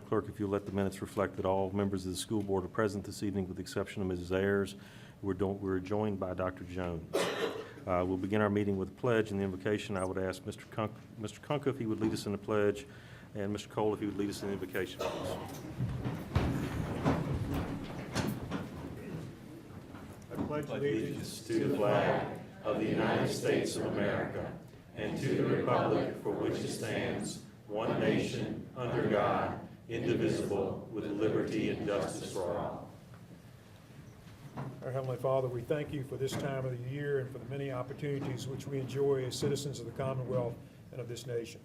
Clerk, if you'll let the minutes reflect that all members of the school board are present this evening with the exception of Mrs. Ayers. We're joined by Dr. Jones. We'll begin our meeting with a pledge and the invocation. I would ask Mr. Kunka if he would lead us in the pledge, and Mr. Cole if he would lead us in the invocation, please. I pledge Allegiance to the flag of the United States of America and to the republic for which it stands, one nation, under God, indivisible, with liberty and justice for all. Our Heavenly Father, we thank you for this time of the year and for the many opportunities which we enjoy as citizens of the Commonwealth and of this nation.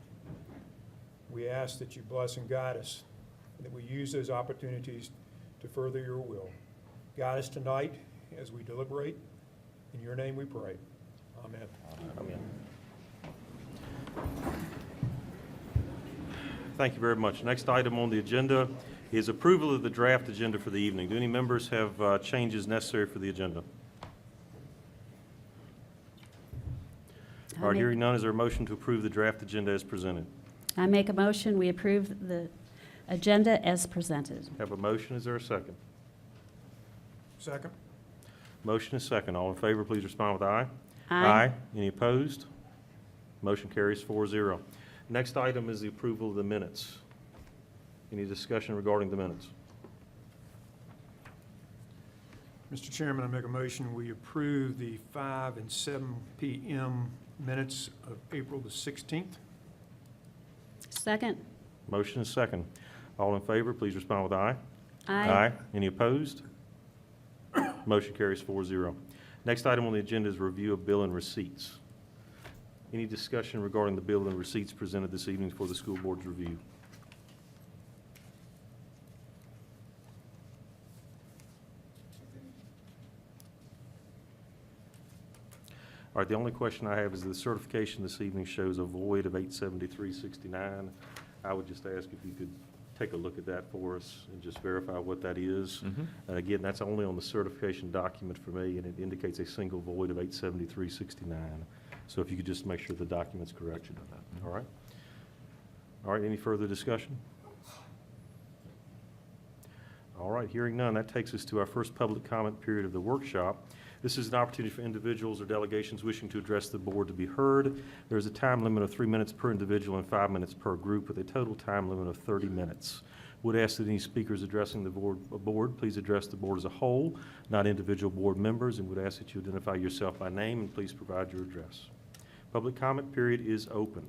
We ask that you bless and guide us, and that we use those opportunities to further your will. Guide us tonight as we deliberate. In your name we pray. Amen. Amen. Thank you very much. Next item on the agenda is approval of the draft agenda for the evening. Do any members have changes necessary for the agenda? All right, hearing none, is there a motion to approve the draft agenda as presented? I make a motion, we approve the agenda as presented. Have a motion, is there a second? Second. Motion is second. All in favor, please respond with aye. Aye. Any opposed? Motion carries 4-0. Next item is the approval of the minutes. Any discussion regarding the minutes? Mr. Chairman, I make a motion we approve the 5 and 7 p.m. minutes of April the 16th. Second. Motion is second. All in favor, please respond with aye. Aye. Any opposed? Motion carries 4-0. Next item on the agenda is review of bill and receipts. Any discussion regarding the bill and receipts presented this evening for the school board's review? All right, the only question I have is the certification this evening shows a void of $873.69. I would just ask if you could take a look at that for us and just verify what that is. And again, that's only on the certification document for me, and it indicates a single void of $873.69. So if you could just make sure the document's correct. All right. All right, any further discussion? All right, hearing none, that takes us to our first public comment period of the workshop. This is an opportunity for individuals or delegations wishing to address the board to be heard. There's a time limit of 3 minutes per individual and 5 minutes per group, with a total time limit of 30 minutes. Would ask that any speakers addressing the board please address the board as a whole, not individual board members, and would ask that you identify yourself by name and please provide your address. Public comment period is open.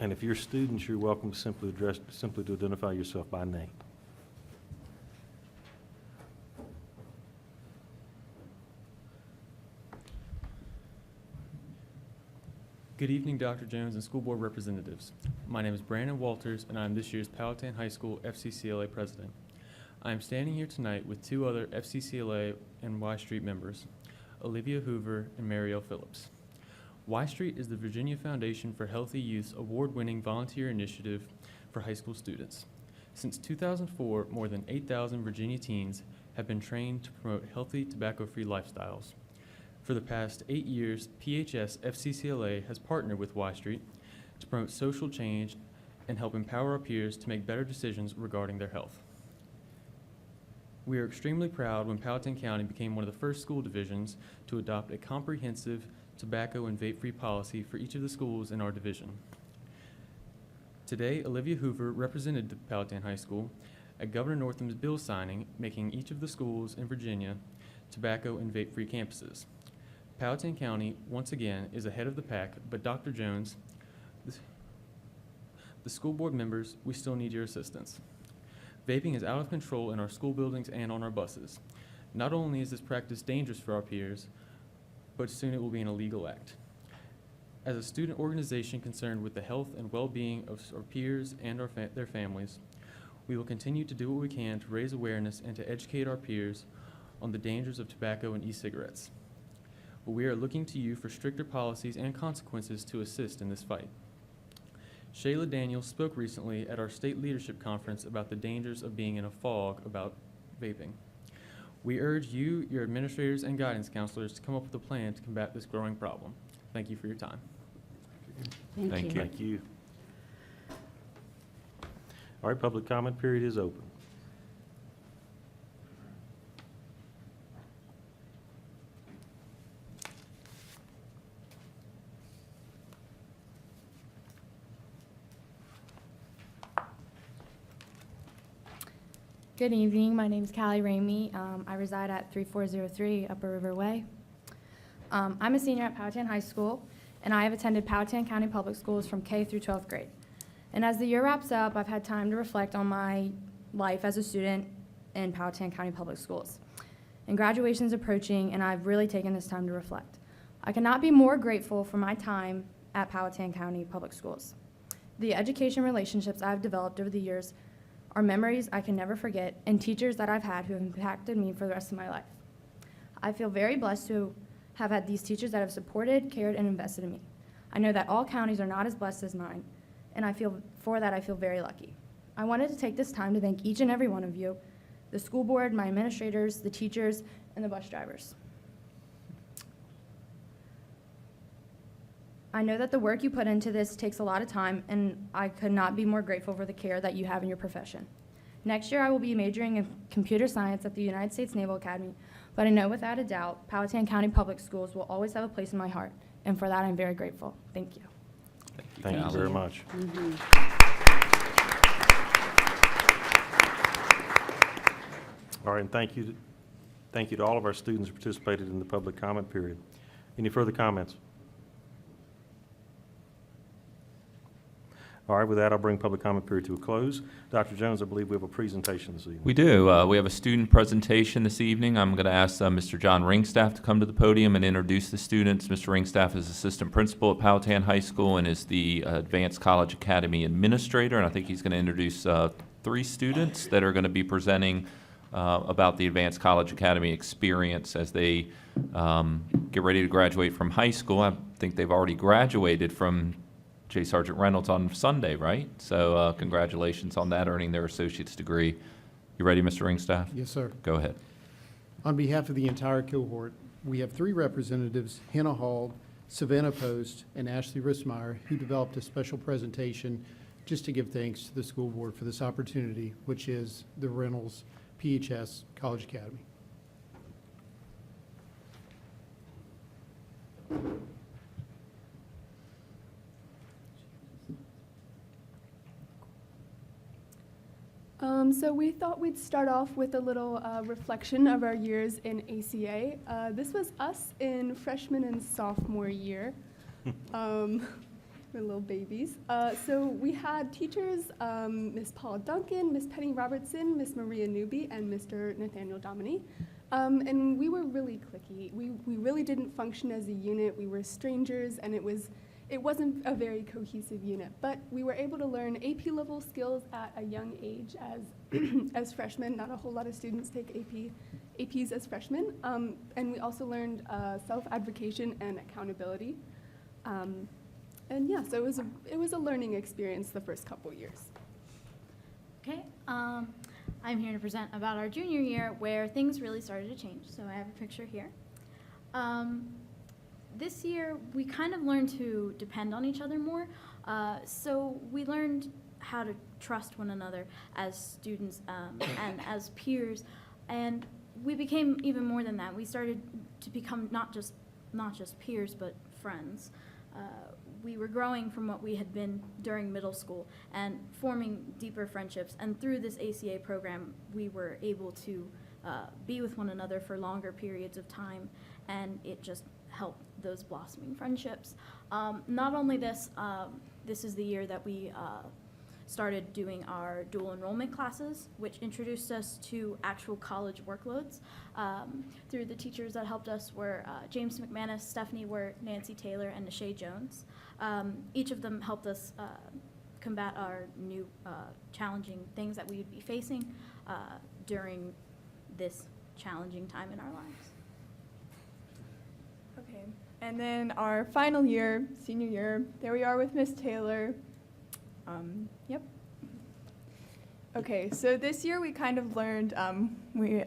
And if you're students, you're welcome to simply to identify yourself by name. Good evening, Dr. Jones and school board representatives. My name is Brandon Walters, and I am this year's Powhatan High School FCCLA president. I am standing here tonight with two other FCCLA and Y Street members, Olivia Hoover and Marielle Phillips. Y Street is the Virginia Foundation for Healthy Youth's award-winning volunteer initiative for high school students. Since 2004, more than 8,000 Virginia teens have been trained to promote healthy, tobacco-free lifestyles. For the past 8 years, PHS FCCLA has partnered with Y Street to promote social change and help empower our peers to make better decisions regarding their health. We are extremely proud when Powhatan County became one of the first school divisions to adopt a comprehensive tobacco and vape-free policy for each of the schools in our division. Today, Olivia Hoover represented the Powhatan High School at Governor Northam's bill signing, making each of the schools in Virginia tobacco and vape-free campuses. Powhatan County, once again, is ahead of the pack, but Dr. Jones, the school board members, we still need your assistance. Vaping is out of control in our school buildings and on our buses. Not only is this practice dangerous for our peers, but soon it will be an illegal act. As a student organization concerned with the health and well-being of our peers and their families, we will continue to do what we can to raise awareness and to educate our peers on the dangers of tobacco and e-cigarettes. but we are looking to you for stricter policies and consequences to assist in this fight. Shayla Daniels spoke recently at our state leadership conference about the dangers of being in a fog about vaping. We urge you, your administrators, and guidance counselors to come up with a plan to combat this growing problem. Thank you for your time. Thank you. Thank you. All right, public comment period is open. Good evening. My name is Callie Ramey. I reside at 3403 Upper River Way. I'm a senior at Powhatan High School, and I have attended Powhatan County Public Schools from K through 12th grade. And as the year wraps up, I've had time to reflect on my life as a student in Powhatan County Public Schools. And graduation's approaching, and I've really taken this time to reflect. I cannot be more grateful for my time at Powhatan County Public Schools. The education relationships I've developed over the years are memories I can never forget, and teachers that I've had who have impacted me for the rest of my life. I feel very blessed to have had these teachers that have supported, cared, and invested in me. I know that all counties are not as blessed as mine, and I feel very lucky. I wanted to take this time to thank each and every one of you, the school board, my administrators, the teachers, and the bus drivers. I know that the work you put into this takes a lot of time, and I could not be more grateful for the care that you have in your profession. Next year, I will be majoring in computer science at the United States Naval Academy, but I know without a doubt, Powhatan County Public Schools will always have a place in my heart, and for that, I'm very grateful. Thank you. Thank you very much. All right, and thank you to all of our students who participated in the public comment period. Any further comments? All right, with that, I'll bring public comment period to a close. Dr. Jones, I believe we have a presentation this evening. We do. We have a student presentation this evening. I'm going to ask Mr. John Ringstaff to come to the podium and introduce the students. Mr. Ringstaff is assistant principal at Powhatan High School and is the Advanced College Academy administrator, and I think he's going to introduce 3 students that are going to be presenting about the Advanced College Academy experience as they get ready to graduate from high school. I think they've already graduated from J. Sergeant Reynolds on Sunday, right? So congratulations on that, earning their associate's degree. You ready, Mr. Ringstaff? Yes, sir. Go ahead. On behalf of the entire cohort, we have 3 representatives, Hannah Hall, Savannah Post, and Ashley Rissmeyer, who developed a special presentation just to give thanks to the school board for this opportunity, which is the Reynolds PHS College Academy. So we thought we'd start off with a little reflection of our years in ACA. This was us in freshman and sophomore year. We're little babies. So we had teachers, Miss Paula Duncan, Miss Penny Robertson, Miss Maria Newby, and Mr. Nathaniel Dominy. And we were really cliquey. We really didn't function as a unit. We were strangers, and it wasn't a very cohesive unit, but we were able to learn AP level skills at a young age as freshmen. Not a whole lot of students take APs as freshmen. And we also learned self-advocation and accountability. And yeah, so it was a learning experience the first couple years. Okay, I'm here to present about our junior year where things really started to change. So I have a picture here. This year, we kind of learned to depend on each other more. So we learned how to trust one another as students and as peers. And we became even more than that. We started to become not just peers, but friends. We were growing from what we had been during middle school and forming deeper friendships. And through this ACA program, we were able to be with one another for longer periods of time, and it just helped those blossoming friendships. Not only this, this is the year that we started doing our dual enrollment classes, which introduced us to actual college workloads. Through the teachers that helped us were James McManus, Stephanie Wirt, Nancy Taylor, and Nashay Jones. Each of them helped us combat our new challenging things that we would be facing during this challenging time in our lives. Okay, And then our final year, senior year, there we are with Miss Taylor. Yep. Okay, so this year we kind of learned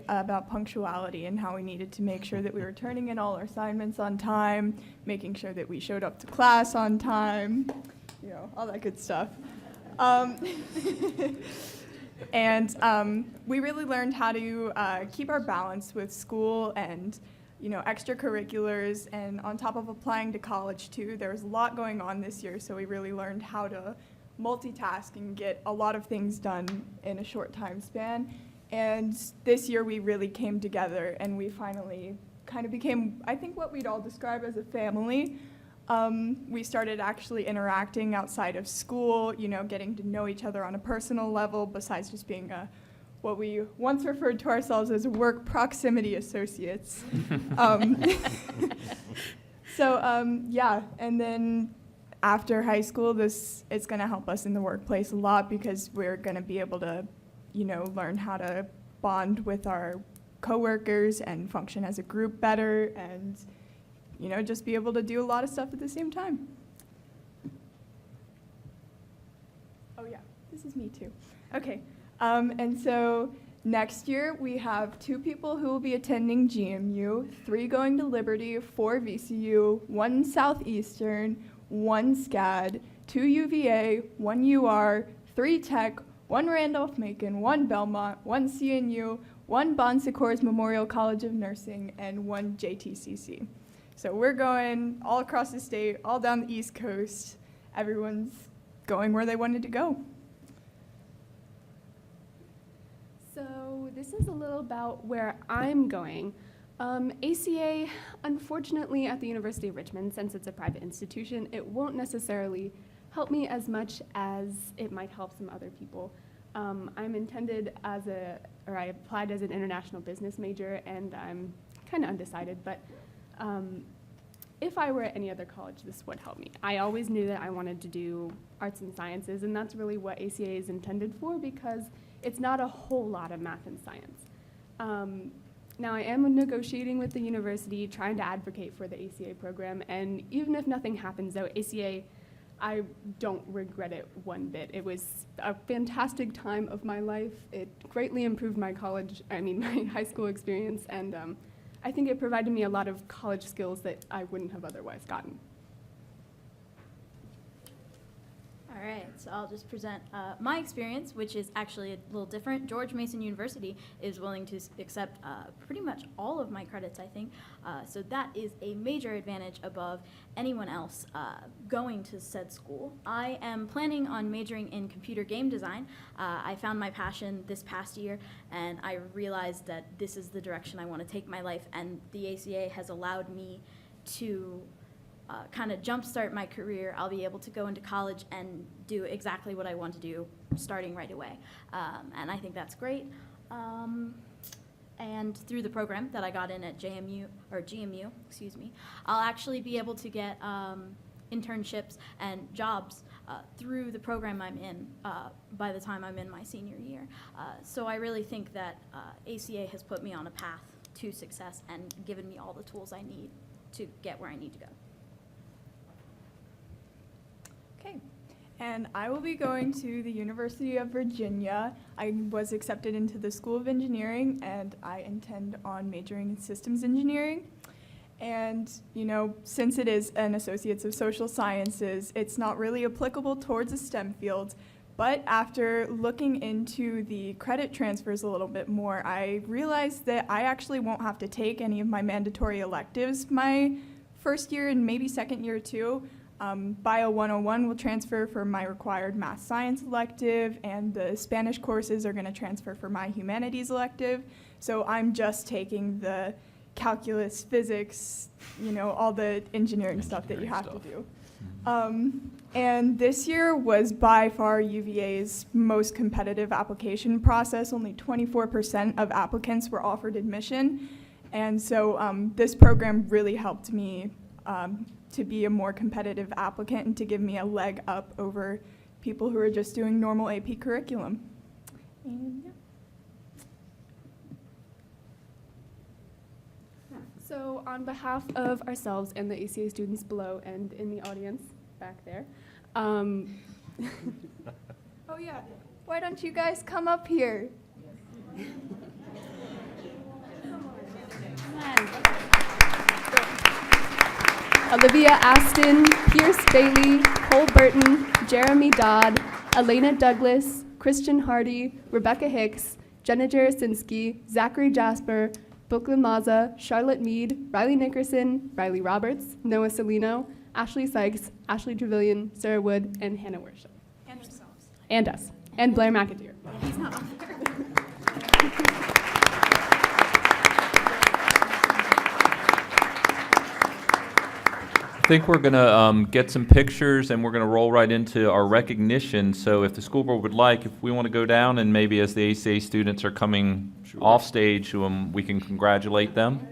about punctuality and how we needed to make sure that we were turning in all our assignments on time, making sure that we showed up to class on time, you know, all that good stuff. And we really learned how to keep our balance with school and, you know, extracurriculars, and on top of applying to college too. There was a lot going on this year, so we really learned how to multitask and get a lot of things done in a short time span. And this year we really came together and we finally kind of became, I think, what we'd all describe as a family. We started actually interacting outside of school, you know, getting to know each other on a personal level besides just being what we once referred to ourselves as work proximity associates. Yeah, and then after high school, it's going to help us in the workplace a lot because we're going to be able to, you know, learn how to bond with our coworkers and function as a group better and, you know, just be able to do a lot of stuff at the same time. Oh yeah, this is me too. Okay, and so next year we have 2 people who will be attending GMU, 3 going to Liberty, 4 VCU, 1 Southeastern, 1 SCAD, 2 UVA, 1 UR, 3 Tech, 1 Randolph-Macon, 1 Belmont, 1 CNU, 1 Bon Secours Memorial College of Nursing, and 1 JTCC. So we're going all across the state, all down the East Coast. Everyone's going where they wanted to go. So this is a little about where I'm going. ACA, unfortunately, at the University of Richmond, since it's a private institution, it won't necessarily help me as much as it might help some other people. I'm intended I applied as an international business major, and I'm kind of undecided, but if I were at any other college, this would help me. I always knew that I wanted to do arts and sciences, and that's really what ACA is intended for because it's not a whole lot of math and science. Now, I am negotiating with the university, trying to advocate for the ACA program, and even if nothing happens, though, ACA, I don't regret it one bit. It was a fantastic time of my life. It greatly improved my my high school experience, and I think it provided me a lot of college skills that I wouldn't have otherwise gotten. All right, so I'll just present my experience, which is actually a little different. George Mason University is willing to accept pretty much all of my credits, I think. So that is a major advantage above anyone else going to said school. I am planning on majoring in computer game design. I found my passion this past year, and I realized that this is the direction I want to take my life, and the ACA has allowed me to kind of jumpstart my career. I'll be able to go into college and do exactly what I want to do starting right away. And I think that's great. And through the program that I got in at GMU, I'll actually be able to get internships and jobs through the program I'm in by the time I'm in my senior year. So I really think that ACA has put me on a path to success and given me all the tools I need to get where I need to go. Okay, and I will be going to the University of Virginia. I was accepted into the School of Engineering, and I intend on majoring in systems engineering. And, you know, since it is an Associates of Social Sciences, it's not really applicable towards the STEM fields. But after looking into the credit transfers a little bit more, I realized that I actually won't have to take any of my mandatory electives my first year and maybe second year too. Bio 101 will transfer for my required math science elective, and the Spanish courses are going to transfer for my humanities elective. So I'm just taking the calculus, physics, you know, all the engineering stuff that you have to do. And this year was by far UVA's most competitive application process. Only 24% of applicants were offered admission. And so this program really helped me to be a more competitive applicant and to give me a leg up over people who are just doing normal AP curriculum. And yeah. So on behalf of ourselves and the ACA students below and in the audience back there, Oh, yeah. Why don't you guys come up here? Olivia Aston, Pierce Bailey, Cole Burton, Jeremy Dodd, Elena Douglas, Christian Hardy, Rebecca Hicks, Jenna Jarasinski, Zachary Jasper, Brooklyn Maza, Charlotte Mead, Riley Nickerson, Riley Roberts, Noah Salino, Ashley Sykes, Ashley Trevelyan, Sarah Wood, and Hannah Worship. And ourselves. And us. And Blair McAteer. He's not on there. I think we're going to get some pictures, and we're going to roll right into our recognition. So if the school board would like, if we want to go down, and maybe as the ACA students are coming off stage, we can congratulate them.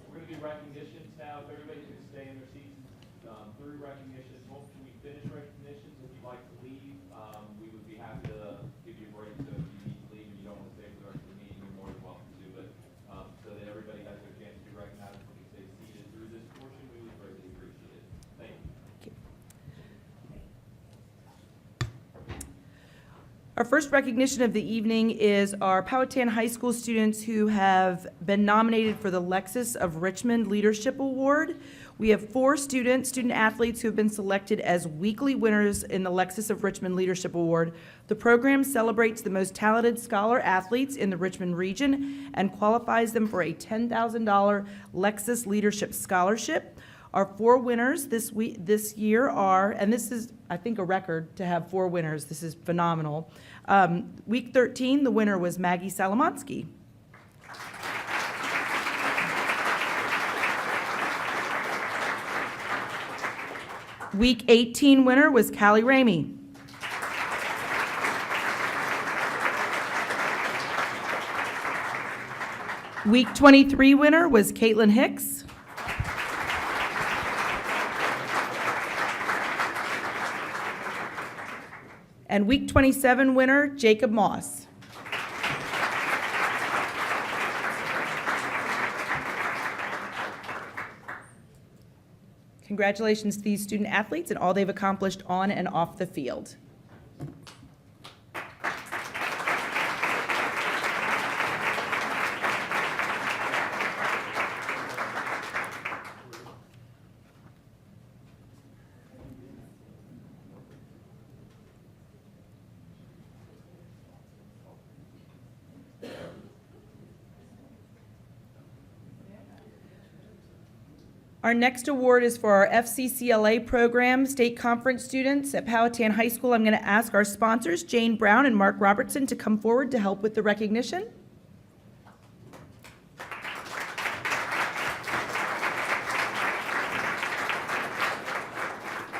We're gonna do recognitions now. If everybody can stay in their seats through recognitions. When we finish recognitions, if you'd like to leave, we would be happy to give you a break. So if you need to leave and you don't want to stay for the rest of the meeting, you're more than welcome to. But so that everybody has their chance to be recognized and can stay seated through this portion, we would greatly appreciate it. Thank you. Our first recognition of the evening is our Powhatan High School students who have been nominated for the Lexus of Richmond Leadership Award. We have 4 student athletes who have been selected as weekly winners in the Lexus of Richmond Leadership Award. The program celebrates the most talented scholar athletes in the Richmond region and qualifies them for a $10,000 Lexus Leadership Scholarship. Our 4 winners this year are, and this is, I think, a record to have 4 winners. This is phenomenal. Week 13, the winner was Maggie Salomonsky. Week 18 winner was Callie Ramey. Week 23 winner was Caitlin Hicks. And week 27 winner, Jacob Moss. Congratulations to these student athletes and all they've accomplished on and off the field. Our next award is for our FCCLA program, state conference students at Powhatan High School. I'm going to ask our sponsors, Jane Brown and Mark Robertson, to come forward to help with the recognition.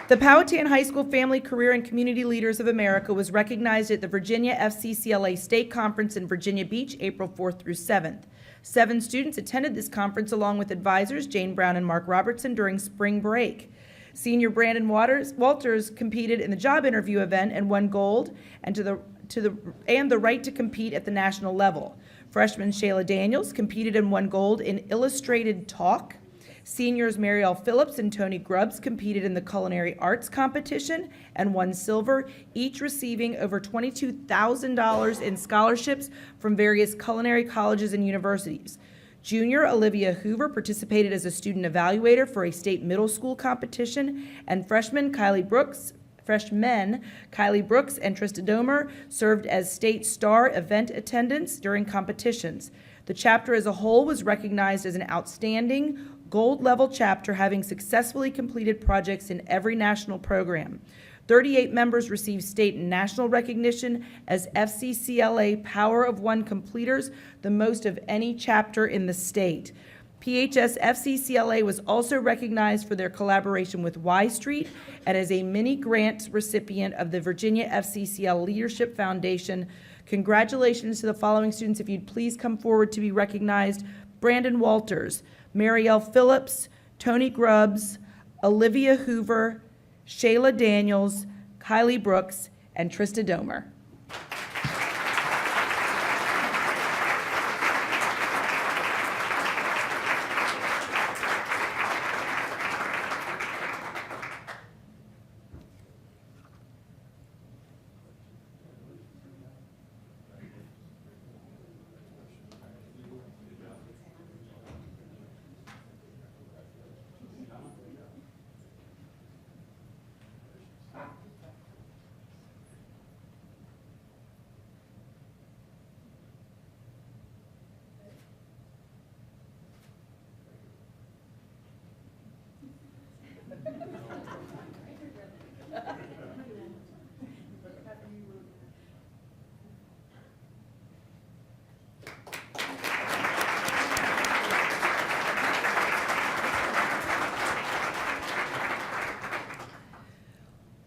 The Powhatan High School Family, Career, and Community Leaders of America was recognized at the Virginia FCCLA State Conference in Virginia Beach, April 4th through 7th. 7 students attended this conference along with advisors Jane Brown and Mark Robertson during spring break. Senior Brandon Walters competed in the job interview event and won gold and the right to compete at the national level. Freshman Shayla Daniels competed and won gold in illustrated talk. Seniors Marielle Phillips and Tony Grubbs competed in the culinary arts competition and won silver, each receiving over $22,000 in scholarships from various culinary colleges and universities. Junior Olivia Hoover participated as a student evaluator for a state middle school competition, and freshmen Kylie Brooks and Trista Domer served as state star event attendants during competitions. The chapter as a whole was recognized as an outstanding gold-level chapter, having successfully completed projects in every national program. 38 members received state and national recognition as FCCLA Power of One completers, the most of any chapter in the state. PHS FCCLA was also recognized for their collaboration with Y Street and as a mini grant recipient of the Virginia FCCL Leadership Foundation. Congratulations to the following students. If you'd please come forward to be recognized: Brandon Walters, Marielle Phillips, Tony Grubbs, Olivia Hoover, Shayla Daniels, Kylie Brooks, and Trista Domer.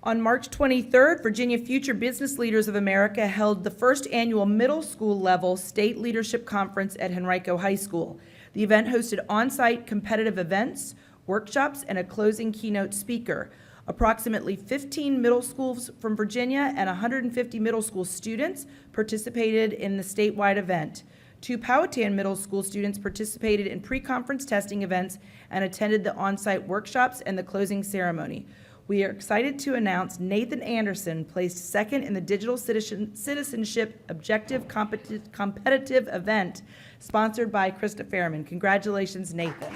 On March 23rd, Virginia Future Business Leaders of America held the first annual middle school level state leadership conference at Henrico High School. The event hosted on-site competitive events, workshops, and a closing keynote speaker. Approximately 15 middle schools from Virginia and 150 middle school students participated in the statewide event. 2 Powhatan Middle School students participated in pre-conference testing events and attended the on-site workshops and the closing ceremony. We are excited to announce Nathan Anderson placed second in the Digital Citizenship Objective Competitive event sponsored by Krista Fairman. Congratulations, Nathan.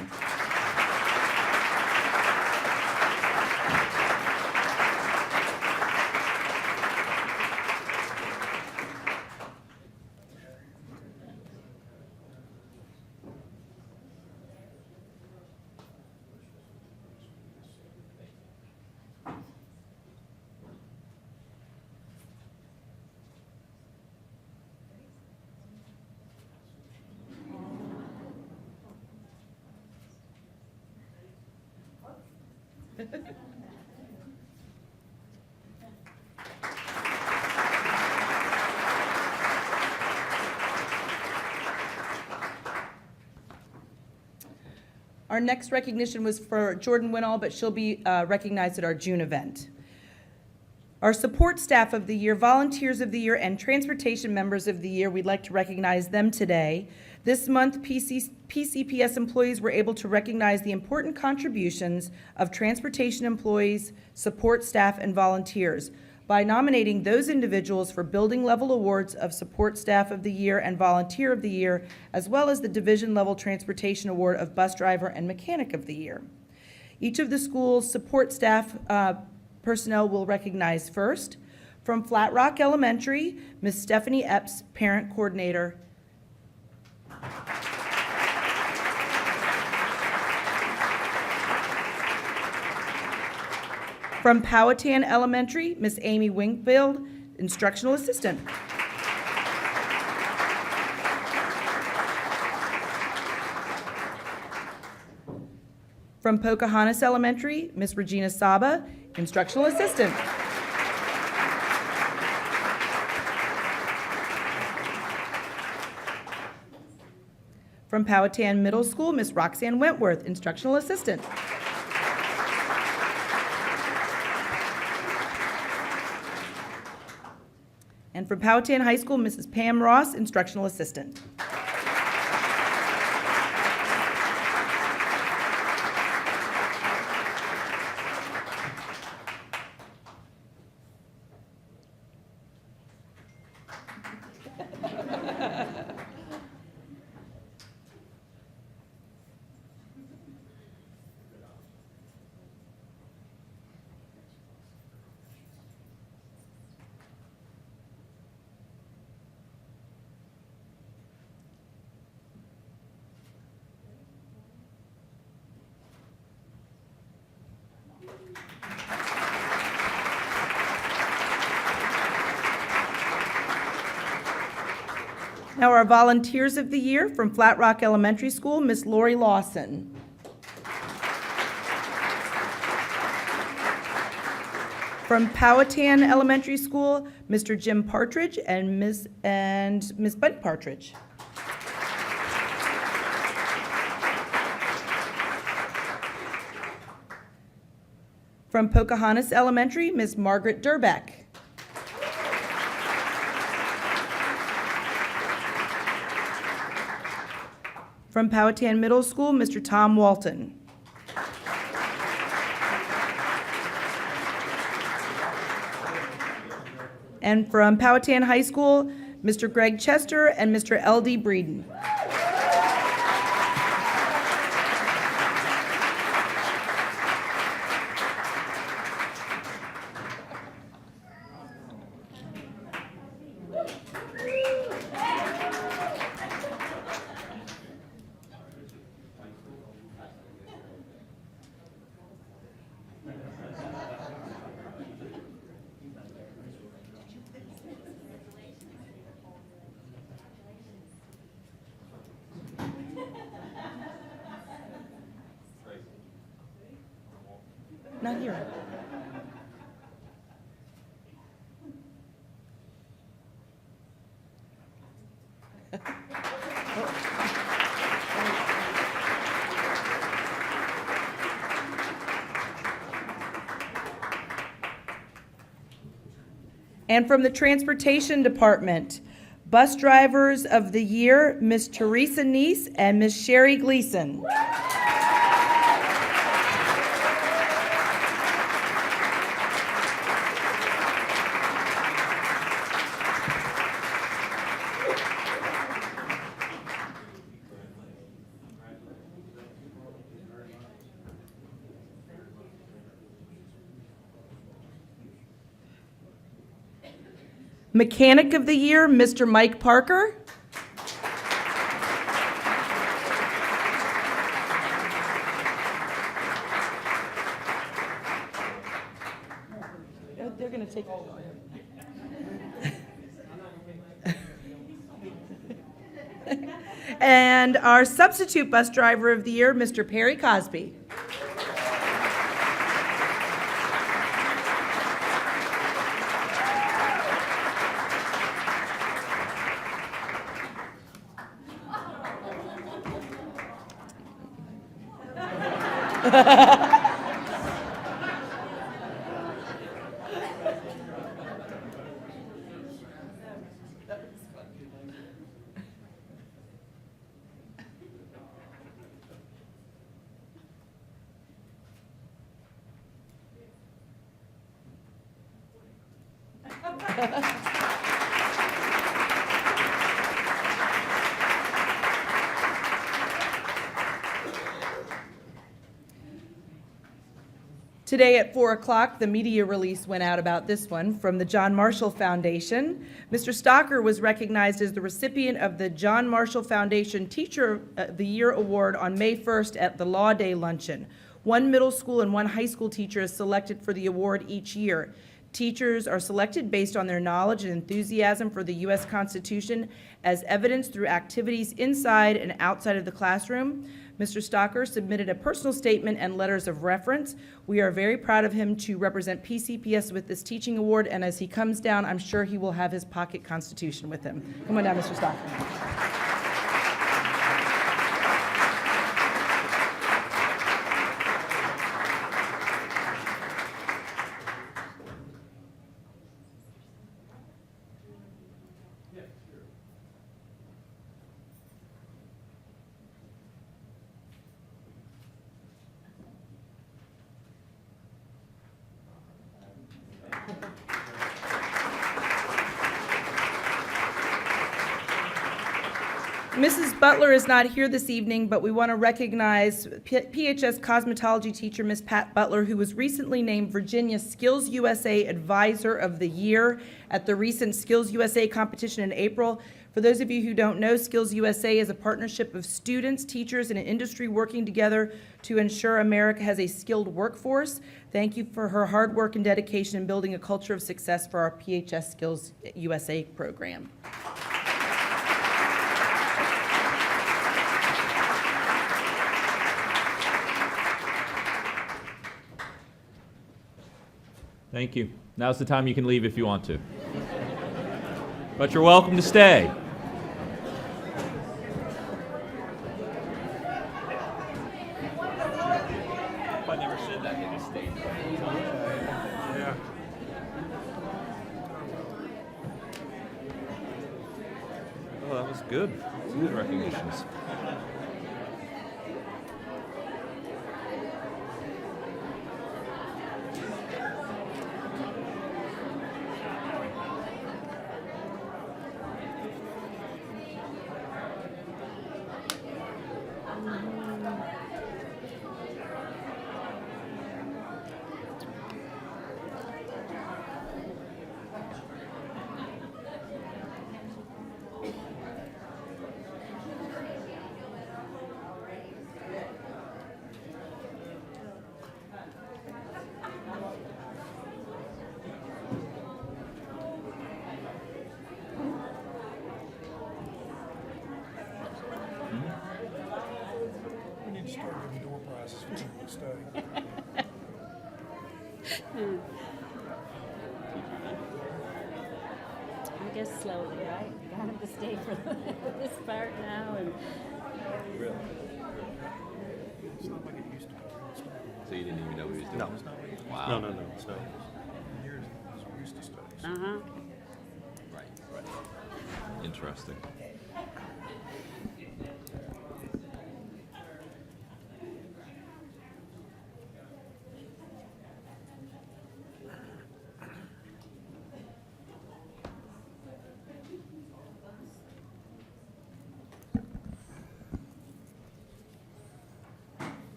Our next recognition was for Jordan Winall, but she'll be recognized at our June event. Our support staff of the year, volunteers of the year, and transportation members of the year, we'd like to recognize them today. This month, PCPS employees were able to recognize the important contributions of transportation employees, support staff, and volunteers by nominating those individuals for building-level awards of Support Staff of the Year and Volunteer of the Year, as well as the Division-level Transportation Award of Bus Driver and Mechanic of the Year. Each of the school's support staff personnel will recognize first. From Flat Rock Elementary, Ms. Stephanie Epps, Parent Coordinator. From Powhatan Elementary, Ms. Amy Wingfield, Instructional Assistant. From Pocahontas Elementary, Ms. Regina Saba, Instructional Assistant. From Powhatan Middle School, Ms. Roxanne Wentworth, Instructional Assistant. And from Powhatan High School, Mrs. Pam Ross, Instructional Assistant. Now our volunteers of the year from Flat Rock Elementary School, Miss Lori Lawson. From Powhatan Elementary School, Mr. Jim Partridge and Miss Bud Partridge. From Pocahontas Elementary, Miss Margaret Durbeck. From Powhatan Middle School, Mr. Tom Walton. And from Powhatan High School, Mr. Greg Chester and Mr. L.D. Breeden. Not here. And from the Transportation Department, Bus Drivers of the Year, Miss Teresa Neese and Miss Sherry Gleason. Mechanic of the Year, Mr. Mike Parker. They're going to take. And our substitute bus driver of the year, Mr. Perry Cosby. Today at 4 o'clock, the media release went out about this one from the John Marshall Foundation. Mr. Stocker was recognized as the recipient of the John Marshall Foundation Teacher of the Year Award on May 1st at the Law Day Luncheon. One middle school and one high school teacher is selected for the award each year. Teachers are selected based on their knowledge and enthusiasm for the U.S. Constitution as evidenced through activities inside and outside of the classroom. Mr. Stocker submitted a personal statement and letters of reference. We are very proud of him to represent PCPS with this teaching award, and as he comes down, I'm sure he will have his pocket constitution with him. Come on down, Mr. Stocker. Mrs. Butler is not here this evening, but we want to recognize PHS cosmetology teacher, Ms. Pat Butler, who was recently named Virginia Skills USA Advisor of the Year at the recent Skills USA competition in April. For those of you who don't know, Skills USA is a partnership of students, teachers, and an industry working together to ensure America has a skilled workforce. Thank you for her hard work and dedication in building a culture of success for our PHS Skills USA program. Thank you. Now's the time you can leave if you want to. But you're welcome to stay. I never said that in a statement. Yeah. Oh, that was good. Good recognitions. We need to start giving door prizes for people to stay. I guess slowly, right? Got him to stay for this part now, and It's not like it used to be. It's not like So you didn't even know he was doing No. it? No, Wow. no, no, no. years ago, we used to stay. uh-huh. Right. Interesting.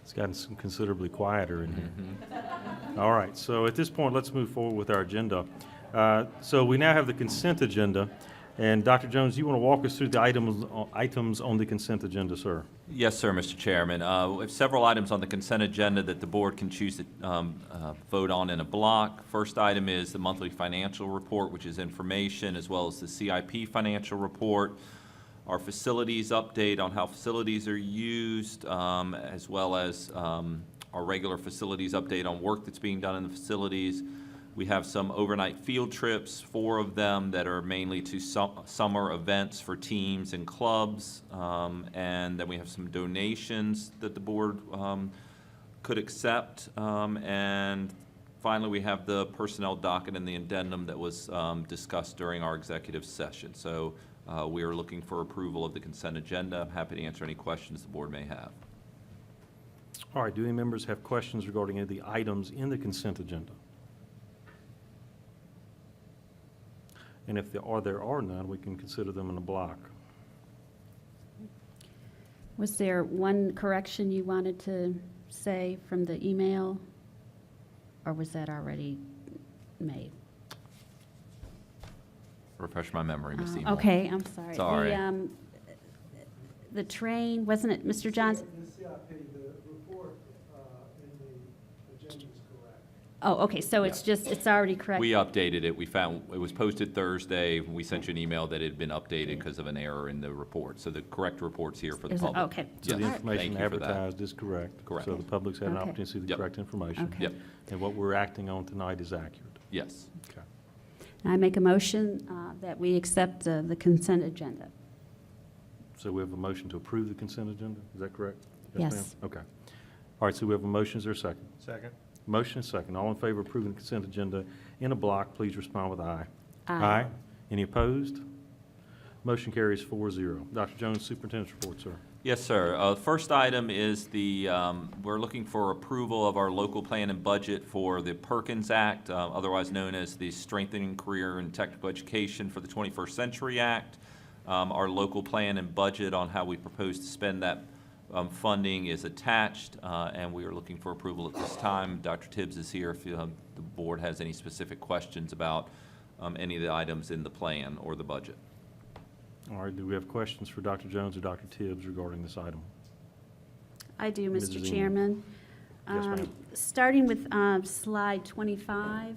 It's gotten considerably quieter in here. All right, so at this point, let's move forward with our agenda. So we now have the consent agenda, and Dr. Jones, you want to walk us through the items on the consent agenda, sir? Yes, sir, Mr. Chairman. We have several items on the consent agenda that the board can choose to vote on in a block. First item is the monthly financial report, which is information, as well as the CIP financial report, our facilities update on how facilities are used, as well as our regular facilities update on work that's being done in the facilities. We have some overnight field trips, 4 of them that are mainly to summer events for teams and clubs. And then we have some donations that the board could accept. And finally, we have the personnel docket and the addendum that was discussed during our executive session. So we are looking for approval of the consent agenda. I'm happy to answer any questions the board may have. All right, do any members have questions regarding any of the items in the consent agenda? And if there are none, we can consider them in a block. Was there one correction you wanted to say from the email? Or was that already made? Refresh my memory, Ms. Seymour. Okay, I'm sorry. Sorry. The train, wasn't it, Mr. Johnson? The CIP, the report in the agenda is correct. Oh, okay, so it's it's already correct. We updated it. We found, it was posted Thursday. We sent you an email that it had been updated because of an error in the report. So the correct report's here for the Is it- public. okay. So the Yes. information Thank you for that. advertised is correct. Correct. So the public's had an Okay. opportunity to see the Yep. correct information. Okay. Yep, And what we're acting on tonight is accurate. yes. Okay. I make a motion that we accept the consent agenda. So we have a motion to approve the consent agenda, is that correct? Yes. ma'am? Okay. All right, so we have a motion, is there a second? Second. Motion is second. All in favor of approving the consent agenda in a block, please respond with aye. Aye. Any opposed? Motion carries 4-0. Dr. Jones, Superintendent's report, sir. Yes, sir. First item is we're looking for approval of our local plan and budget for the Perkins Act, otherwise known as the Strengthening Career and Technical Education for the 21st Century Act. Our local plan and budget on how we propose to spend that funding is attached, and we are looking for approval at this time. Dr. Tibbs is here if the board has any specific questions about any of the items in the plan or the budget. All right, do we have questions for Dr. Jones or Dr. Tibbs regarding this item? I do, Mrs. Mr. Eno. Chairman. Yes, ma'am. Starting with slide 25.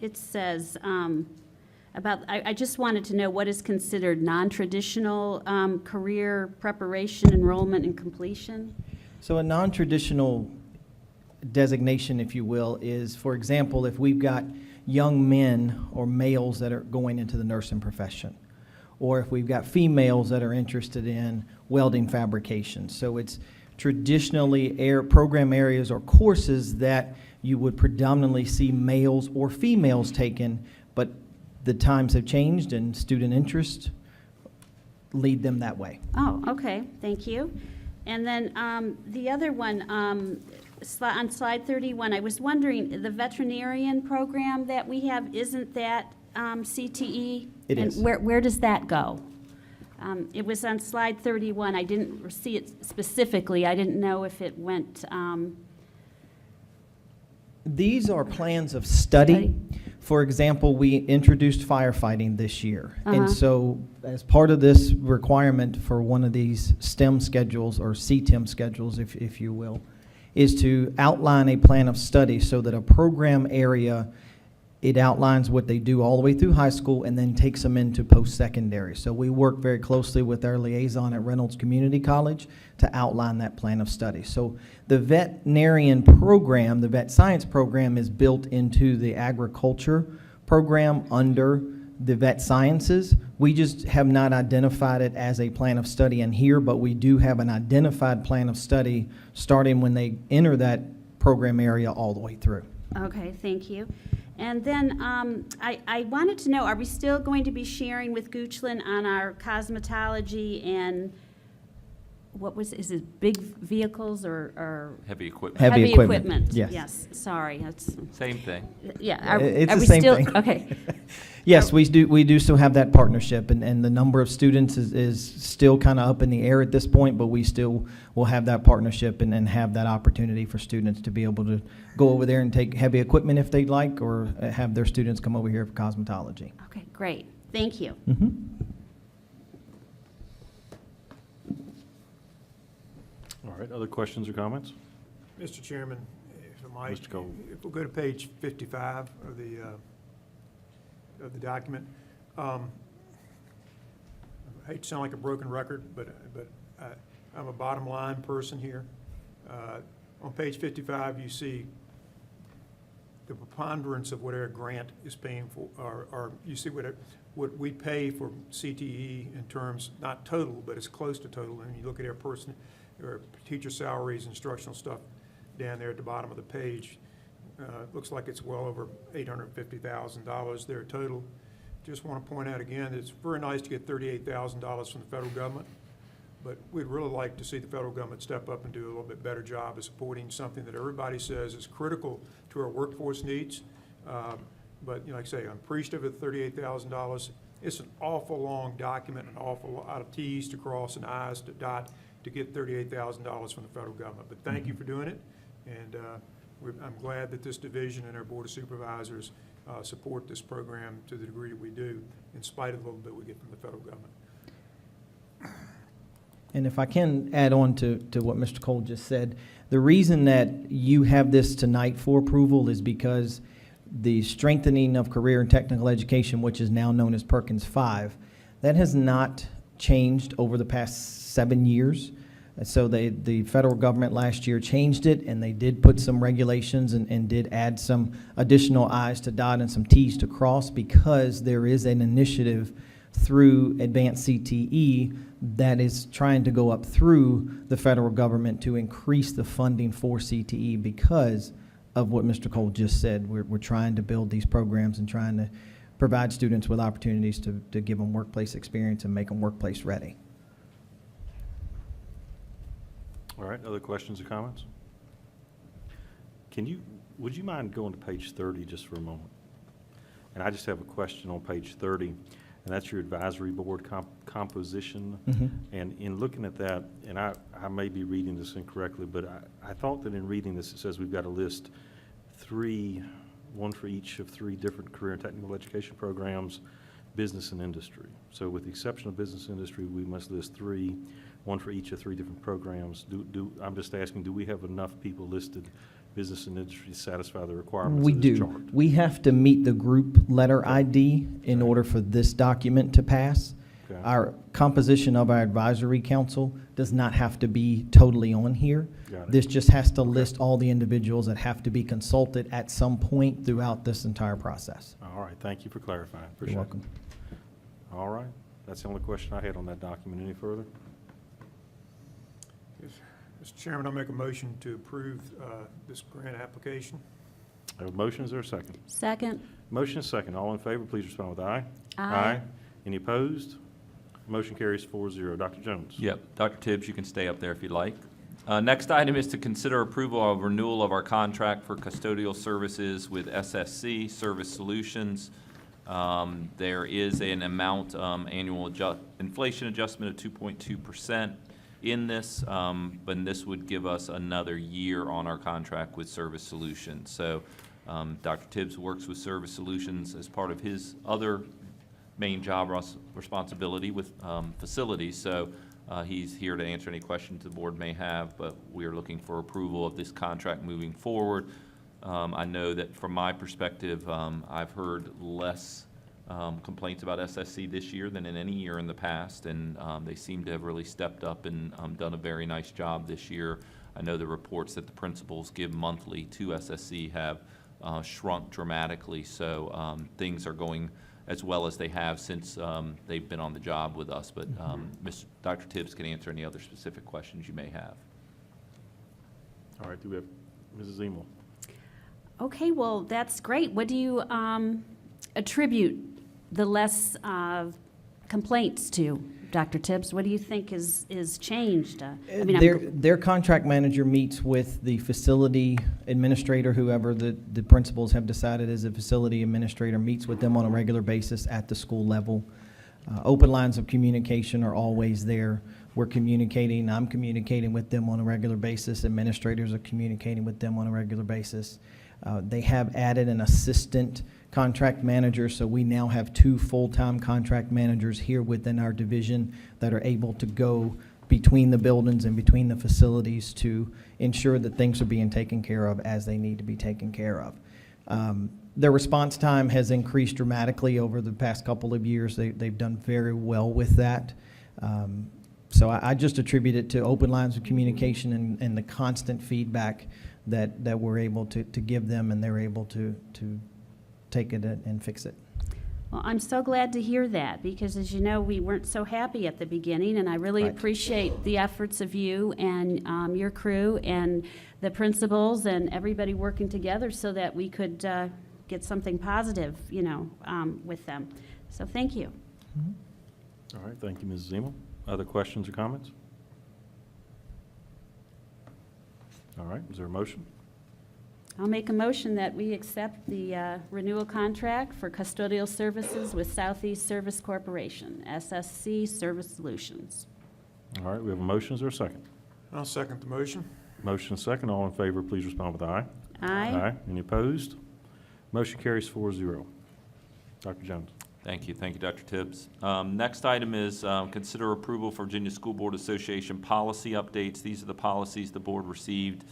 it says I just wanted to know what is considered non-traditional career preparation, enrollment, and completion? So a non-traditional designation, if you will, is, for example, if we've got young men or males that are going into the nursing profession, or if we've got females that are interested in welding fabrication. So it's traditionally program areas or courses that you would predominantly see males or females taking, but the times have changed and student interest lead them that way. Oh, okay, thank you. And then the other one, on slide 31, I was wondering, the veterinarian program that we have, isn't that CTE? It is. And where does that go? It was on slide 31. I didn't see it specifically. I didn't know if it went. These are plans of study. For example, we introduced firefighting this year. And so as part of this requirement for one of these STEM schedules, or CTEM schedules, if you will, is to outline a plan of study so that a program area, it outlines what they do all the way through high school and then takes them into post-secondary. So we work very closely with our liaison at Reynolds Community College to outline that plan of study. So the veterinarian program, the vet science program, is built into the agriculture program under the vet sciences. We just have not identified it as a plan of study in here, but we do have an identified plan of study starting when they enter that program area all the way through. Okay, thank you. And then I wanted to know, are we still going to be sharing with Goochland on our cosmetology and is it big vehicles or Heavy equipment. Heavy equipment, yes. Yes, sorry, that's, Same thing. yeah. It's are the we same still- thing. Okay, Yes, we do still have that partnership, and the number of students is still kind of up in the air at this point, but we still will have that partnership and have that opportunity for students to be able to go over there and take heavy equipment if they'd like, or have their students come over here for cosmetology. okay, great, thank you. Mhm. All right, other questions or comments? Mr. Chairman, if I might. Mr. Cole. If we'll go to page 55 of the document. I hate to sound like a broken record, but I'm a bottom line person here. On page 55, you see the preponderance of what our grant is paying for, or you see what we pay for CTE in terms, not total, but it's close to total. And you look at our teacher salaries, instructional stuff down there at the bottom of the page. Looks like it's well over $850,000 there total. Just want to point out again, it's very nice to get $38,000 from the federal government, but we'd really like to see the federal government step up and do a little bit better job of supporting something that everybody says is critical to our workforce needs. But like I say, I'm appreciative of the $38,000. It's an awful long document, an awful lot of T's to cross and I's to dot to get $38,000 from the federal government. But thank you for doing it, and I'm glad that this division and our Board of Supervisors support this program to the degree that we do, in spite of the little bit we get from the federal government. And if I can add on to what Mr. Cole just said, the reason that you have this tonight for approval is because the strengthening of career and technical education, which is now known as Perkins 5, that has not changed over the past 7 years. So the federal government last year changed it, and they did put some regulations and did add some additional I's to dot and some T's to cross, because there is an initiative through Advanced CTE that is trying to go up through the federal government to increase the funding for CTE because of what Mr. Cole just said. We're trying to build these programs and trying to provide students with opportunities to give them workplace experience and make them workplace ready. All right, other questions or comments? Would you mind going to page 30 just for a moment? And I just have a question on page 30, and that's your advisory board composition. And in looking at that, and I may be reading this incorrectly, but I thought that in reading this, it says we've got to list one for each of 3 different career and technical education programs, business and industry. So with the exception of business and industry, we must list 3. one for each of 3 different programs. I'm just asking, do we have enough people listed, business and industry, to satisfy the requirements We of this do. chart? We have to meet the group letter ID in order for this document to pass. Okay. Our composition of our advisory council does not have to be totally on here. Got it. This just has to list all the individuals that have to be consulted at some point throughout this entire process. All right, thank you for clarifying. Appreciate You're it. welcome. All right, that's the only question I had on that document. Any further? Yes. Mr. Chairman, I'll make a motion to approve this grant application. I have a motion, is there a second? Second. Motion is second. All in favor, please respond with aye. Aye. Any opposed? Motion carries 4-0. Dr. Jones? Yep, Dr. Tibbs, you can stay up there if you'd like. Next item is to consider approval of renewal of our contract for custodial services with SSC Service Solutions. There is an amount, annual inflation adjustment of 2.2% in this, but this would give us another year on our contract with Service Solutions. So Dr. Tibbs works with Service Solutions as part of his other main job responsibility with facilities. So he's here to answer any questions the board may have, but we are looking for approval of this contract moving forward. I know that from my perspective, I've heard less complaints about SSC this year than in any year in the past, and they seem to have really stepped up and done a very nice job this year. I know the reports that the principals give monthly to SSC have shrunk dramatically, so things are going as well as they have since they've been on the job with us. But Dr. Tibbs can answer any other specific questions you may have. All right, do we have Mrs. Emel? Okay, well, that's great. What do you attribute the less complaints to, Dr. Tibbs? What do you think is changed? I mean, Their contract manager meets with the facility administrator, whoever the principals have decided is a facility administrator, meets with them on a regular basis at the school level. Open lines of communication are always there. We're communicating, I'm communicating with them on a regular basis. Administrators are communicating with them on a regular basis. They have added an assistant contract manager, so we now have 2 full-time contract managers here within our division that are able to go between the buildings and between the facilities to ensure that things are being taken care of as they need to be taken care of. Their response time has increased dramatically over the past couple of years. They've done very well with that. So I just attribute it to open lines of communication and the constant feedback that we're able to give them, and they're able to take it and fix it. Well, I'm so glad to hear that, because as you know, we weren't so happy at the beginning, and I really Right. appreciate the efforts of you and your crew and the principals and everybody working together so that we could get something positive, with them. So thank you. All right, thank you, Mrs. Emel. Other questions or comments? All right, is there a motion? I'll make a motion that we accept the renewal contract for custodial services with Southeast Service Corporation, SSC Service Solutions. All right, we have a motion, is there a second? I'll second the motion. Motion is second. All in favor, please respond with aye. Aye. Any opposed? Motion carries 4-0. Dr. Jones? Thank you, Dr. Tibbs. Next item is consider approval for Virginia School Board Association policy updates. These are the policies the board received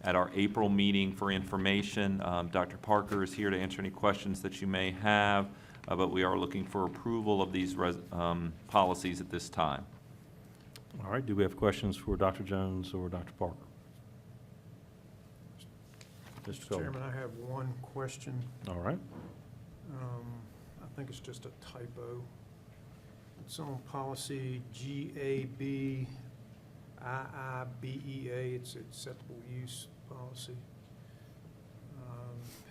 at our April meeting for information. Dr. Parker is here to answer any questions that you may have, but we are looking for approval of these policies at this time. All right, do we have questions for Dr. Jones or Dr. Parker? Mr. Mr. Coleman? Chairman, I have one question. All right. I think it's just a typo. It's on policy GAB IIBEA. It's acceptable use policy.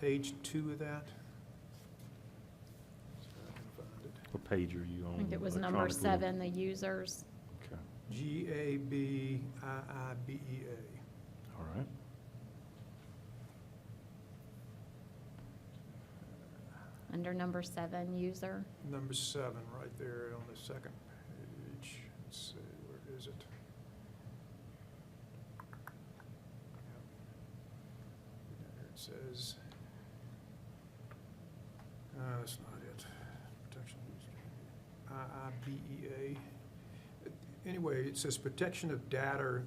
Page 2 of that. See if I can find it. What page are you on? I think it was number electronically? 7, the users. Okay, GAB IIBEA. all right. Under number 7, user. Number 7, right there on the second page. Let's see, where is it? There it says, that's not it. Protection IIBEA. anyway, it says protection of data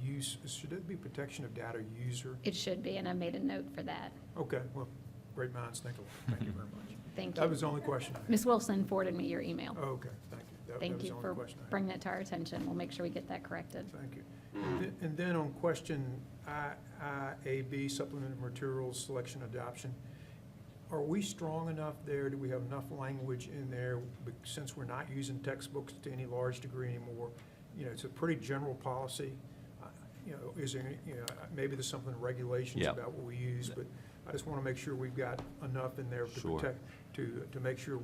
use. Should it be protection of data user? It should be, and I made a note for that. Okay, well, great minds think alike. Thank you very much. Thank That you. was the only question I had. Ms. Wilson forwarded me your email. Okay, thank you. That Thank was you the only for question I had. bringing that to our attention. We'll make sure we get that corrected. Thank you. And then on question IAB, supplemental materials, selection, adoption, are we strong enough there? Do we have enough language in there, since we're not using textbooks to any large degree anymore? You know, it's a pretty general policy. You know, is there, you know, maybe there's something in regulations Yeah. about what we use, but I just want to make sure we've got enough in there to Sure. protect, to make sure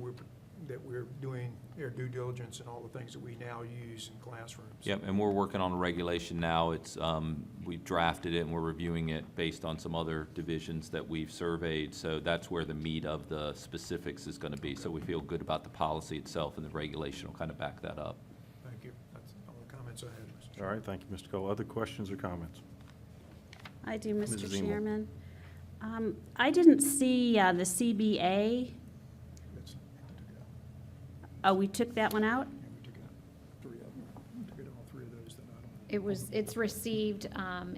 that we're doing our due diligence and all the things that we now use in classrooms. Yep, and we're working on a regulation now. It's, we've drafted it and we're reviewing it based on some other divisions that we've surveyed. So that's where the meat of the specifics is going to be. So we feel good about the policy itself, and the regulation will kind of back that up. Thank you. That's all the comments I had, Mr. All right, thank you, Mr. Cole. Other questions or comments? I do, Mr. Mrs. Emel. Chairman. I didn't see the CBA. That's- Oh, we took that one out? Yeah, we took it out, three of them. We took it all three of those that It's received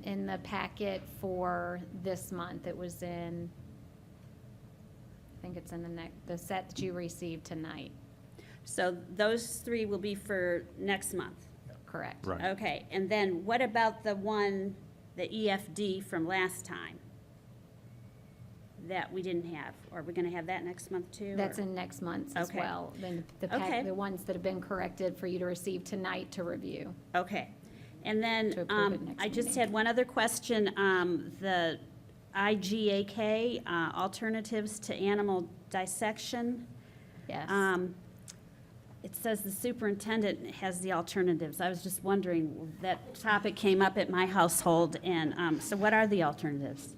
in the packet for this month. It was in, I think it's in the set that you received tonight. So those three will be for next month? Correct. Right. Okay, and then what about the one, the EFD from last time? That we didn't have? Are we gonna have that next month too? That's or- in next month's as Okay. well. Then Okay. the ones that have been corrected for you to receive tonight to review. Okay. And then, To approve it next I just meeting. had one other question. The IGAK, alternatives to animal dissection. Yes. It says the superintendent has the alternatives. I was just wondering, that topic came up at my household, and, so what are the alternatives?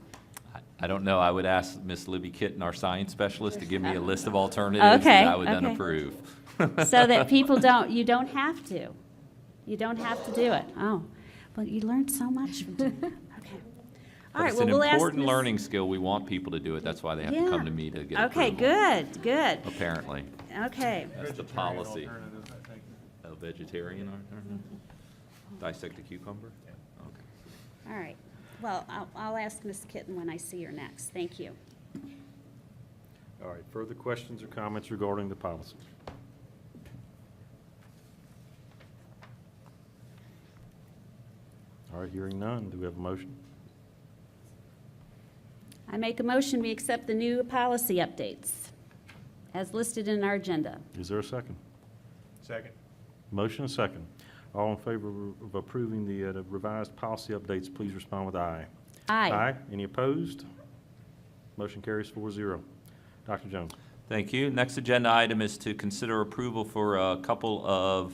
I don't know. I would ask Ms. Libby Kitten, our science specialist, to give me a list of alternatives that I would then Okay. approve. So that people you don't have to. You don't have to do it. Oh, but you learned so much from doing that. Okay. All But right, it's well, an we'll ask important Ms. learning skill. We want people to do it. That's why they have to Yeah. come to me to get approval. Okay, good, good. Apparently. Okay. That's the policy. A vegetarian alternative? Dissect a cucumber? Okay. All right. Well, I'll ask Ms. Kitten when I see her next. Thank you. All right, further questions or comments regarding the policy? All right, hearing none, do we have a motion? I make a motion, we accept the new policy updates as listed in our agenda. Is there a second? Second. Motion and second. All in favor of approving the revised policy updates, please respond with aye. Aye. Any opposed? Motion carries 4-0. Dr. Jones. Thank you. Next agenda item is to consider approval for a couple of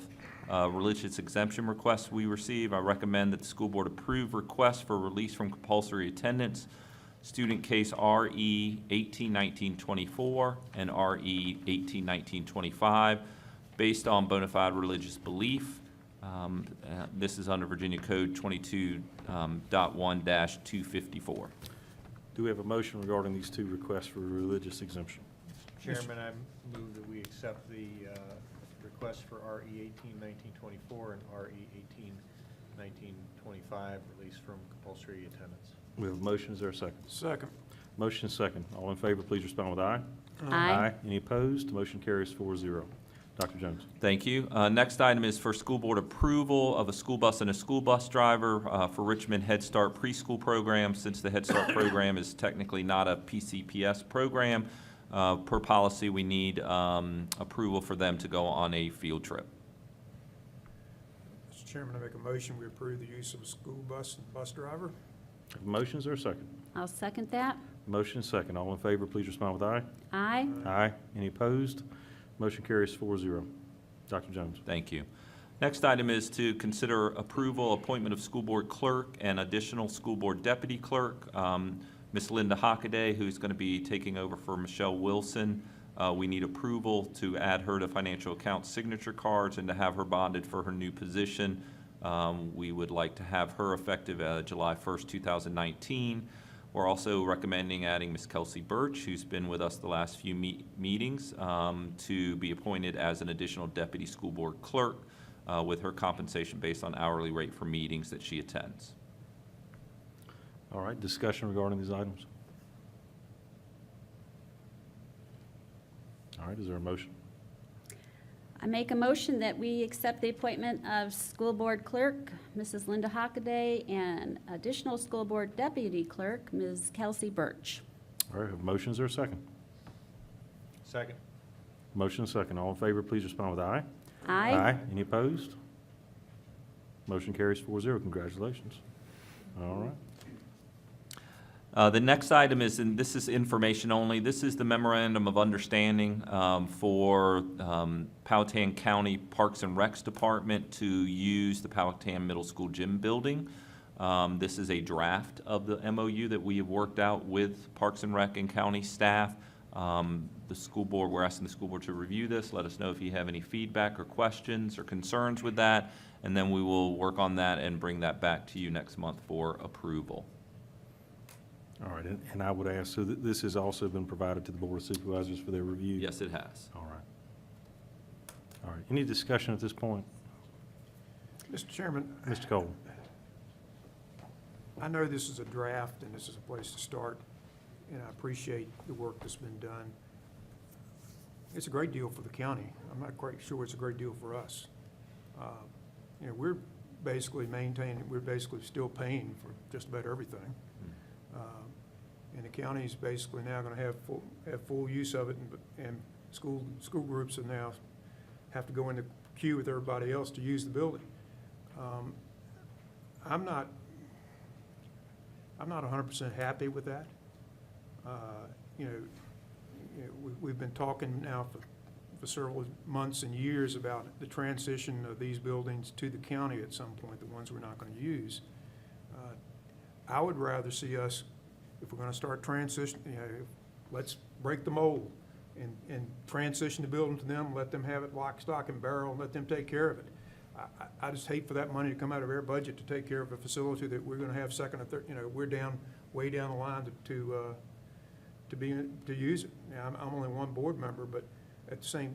religious exemption requests we receive. I recommend that the school board approve requests for release from compulsory attendance, student case RE 181924 and RE 181925, based on bona fide religious belief. This is under Virginia Code 22.1-254. Do we have a motion regarding these two requests for religious exemption? Chairman, I move that we accept the request for RE 181924 and RE 181925, release from compulsory attendance. We have a motion, is there a second? Second. Motion is second. All in favor, please respond with aye. Aye. Any opposed? Motion carries 4-0. Dr. Jones. Thank you. Next item is for school board approval of a school bus and a school bus driver for Richmond Head Start preschool program. Since the Head Start program is technically not a PCPS program, per policy, we need approval for them to go on a field trip. Mr. Chairman, I make a motion, we approve the use of a school bus and bus driver. Have a motion, is there a second? I'll second that. Motion is second. All in favor, please respond with aye. Aye. Aye. Any opposed? Motion carries 4-0. Dr. Jones. Thank you. Next item is to consider approval, appointment of school board clerk and additional school board deputy clerk. Ms. Linda Hockaday, who's going to be taking over for Michelle Wilson. We need approval to add her to financial account signature cards and to have her bonded for her new position. We would like to have her effective July 1st, 2019. We're also recommending adding Ms. Kelsey Birch, who's been with us the last few meetings, to be appointed as an additional deputy school board clerk. with her compensation based on hourly rate for meetings that she attends. All right, discussion regarding these items? All right, is there a motion? I make a motion that we accept the appointment of School Board Clerk, Mrs. Linda Hockaday, and additional School Board Deputy Clerk, Ms. Kelsey Birch. All right, have motions or a second? Second. Motion and second. All in favor, please respond with aye. Aye. Any opposed? Motion carries 4-0. Congratulations. All right. The next item is, and this is information only, this is the memorandum of understanding for Powhatan County Parks and Recs Department to use the Powhatan Middle School gym building. This is a draft of the MOU that we have worked out with Parks and Rec and county staff. The school board, we're asking the school board to review this, let us know if you have any feedback or questions or concerns with that, and then we will work on that and bring that back to you next month for approval. All right, and I would ask, so this has also been provided to the Board of Supervisors for their review? Yes, it has. All right. All right, any discussion at this point? Mr. Chairman, Mr. Cole? I know this is a draft and this is a place to start, and I appreciate the work that's been done. It's a great deal for the county. I'm not quite sure it's a great deal for us. You know, we're basically still paying for just about everything. And the county is basically now going to have full use of it, and school groups are now have to go in the queue with everybody else to use the building. I'm not 100% happy with that. We've been talking now for several months and years about the transition of these buildings to the county at some point, the ones we're not going to use. I would rather see us, if we're going to start transition, let's break the mold and transition the building to them, let them have it lock, stock, and barrel, and let them take care of it. I just hate for that money to come out of our budget to take care of a facility that we're going to have second or third, we're way down the line to use it. Now, I'm only one board member, but at the same,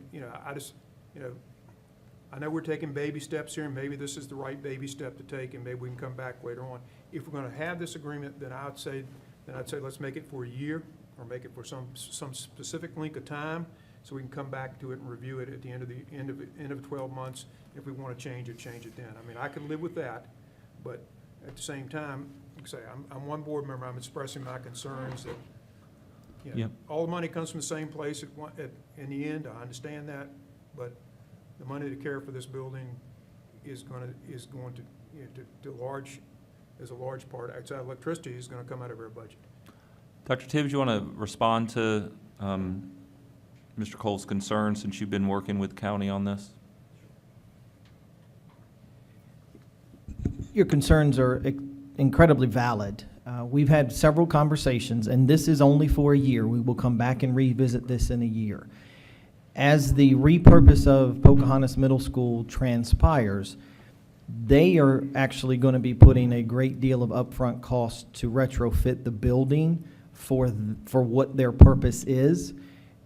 I know we're taking baby steps here, and maybe this is the right baby step to take, and maybe we can come back later on. If we're going to have this agreement, then I'd say let's make it for a year, or make it for some specific length of time, so we can come back to it and review it at the end of 12 months. If we want to change it then. I mean, I could live with that, but at the same time, like I say, I'm one board member. I'm expressing my concerns that Yep. all the money comes from the same place in the end. I understand that, but the money to care for this building is going to as a large part outside electricity is going to come out of our budget. Dr. Tibbs, you want to respond to Mr. Cole's concerns since you've been working with county on this? Your concerns are incredibly valid. We've had several conversations, and this is only for a year. We will come back and revisit this in a year. As the repurpose of Pocahontas Middle School transpires, they are actually going to be putting a great deal of upfront cost to retrofit the building for what their purpose is.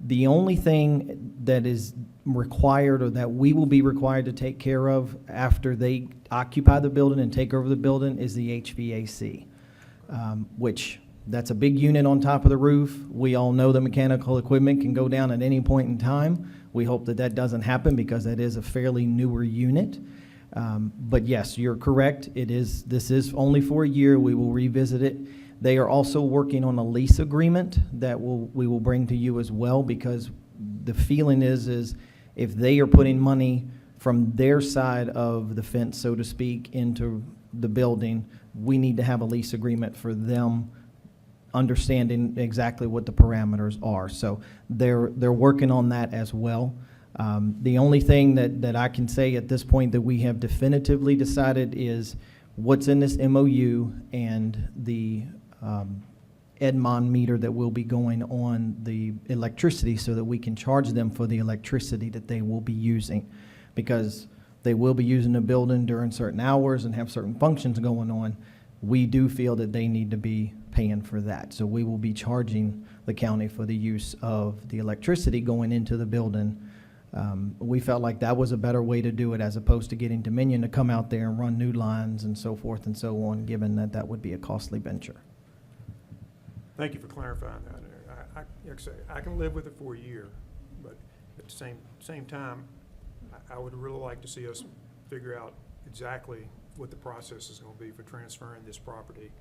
The only thing that is required, or that we will be required to take care of after they occupy the building and take over the building, is the HVAC, which that's a big unit on top of the roof. We all know the mechanical equipment can go down at any point in time. We hope that that doesn't happen because that is a fairly newer unit. But yes, you're correct. This is only for a year. We will revisit it. They are also working on a lease agreement that we will bring to you as well, because the feeling is if they are putting money from their side of the fence, so to speak, into the building, we need to have a lease agreement for them, understanding exactly what the parameters are. So they're working on that as well. The only thing that I can say at this point that we have definitively decided is what's in this MOU and the Edmond meter that will be going on the electricity, so that we can charge them for the electricity that they will be using, because they will be using the building during certain hours and have certain functions going on. We do feel that they need to be paying for that. So we will be charging the county for the use of the electricity going into the building We felt like that was a better way to do it as opposed to getting Dominion to come out there and run new lines and so forth and so on, given that that would be a costly venture. Thank you for clarifying that. Like I say, I can live with it for a year, but at the same time, I would really like to see us figure out exactly what the process is going to be for transferring this property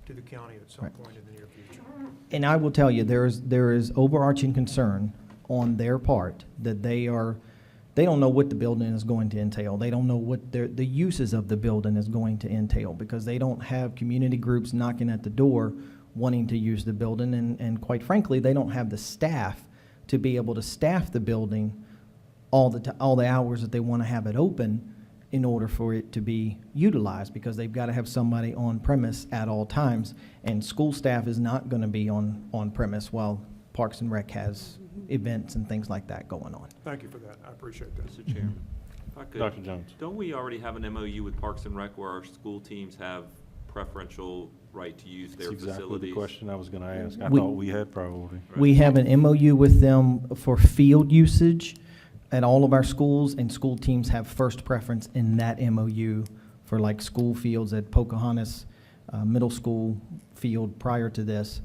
to the county at some Right. point in the near future. And I will tell you, there is overarching concern on their part that they don't know what the building is going to entail. They don't know what the uses of the building is going to entail, because they don't have community groups knocking at the door wanting to use the building, and quite frankly, they don't have the staff to be able to staff the building all the hours that they want to have it open in order for it to be utilized, because they've got to have somebody on premise at all times, and school staff is not going to be on premise while Parks and Rec has events and things like that going on. Thank you for that. I appreciate that. Mr. Chairman, if I could. Dr. Jones. Don't we already have an MOU with Parks and Rec where our school teams have preferential right to use their That's facilities? exactly the question I was going to ask. I We- thought we had priority. We have an MOU with them for field usage at all of our schools, and school teams have first preference in that MOU for like school fields at Pocahontas Middle School field prior to this,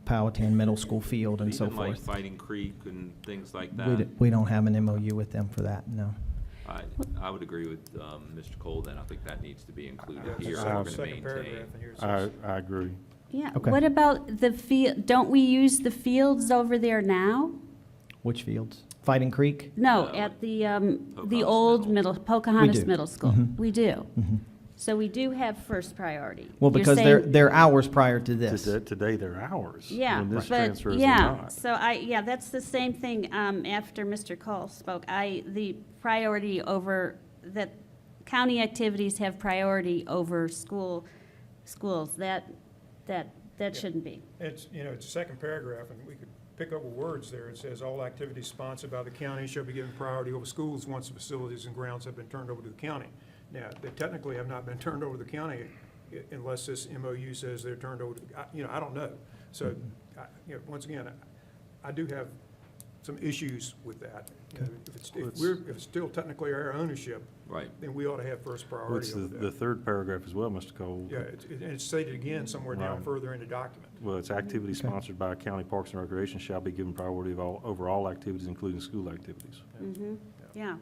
Powhatan Middle School field and so Even like forth. Fighting Creek and things like We that? we don't have an MOU with them for that, no. I would agree with Mr. Cole, then I think that needs to be included Yeah, it's here. the if we're gonna second maintain. paragraph, and here it says, I agree. Yeah, Okay. what about the field, don't we use the fields over there now? Which fields? Fighting Creek? No, No, at the Pocahontas old Middle. Pocahontas do. Middle School. Mhm. We do. Mhm. So we do have first priority. Well, You're because saying- they're hours prior to this. Today, they're ours. Yeah, When this but, transfers, they're yeah, not. so that's the same thing, after Mr. Cole spoke. The priority over, that county activities have priority over schools, that shouldn't be. it's the second paragraph, and we could pick up words there. It says, all activities sponsored by the county shall be given priority over schools once the facilities and grounds have been turned over to the county. Now, they technically have not been turned over to the county unless this MOU says they're turned over to, I don't know. So, once again, I do have some issues with that. If it's still technically our ownership, Right. then we ought to have first Well, priority it's over the that. third paragraph as well, Mr. Cole. Yeah, it's stated again somewhere down Right. further in the document. Well, it's activities sponsored by County Parks and Recreation shall be given priority over all activities, including school activities. Mhm. Yeah.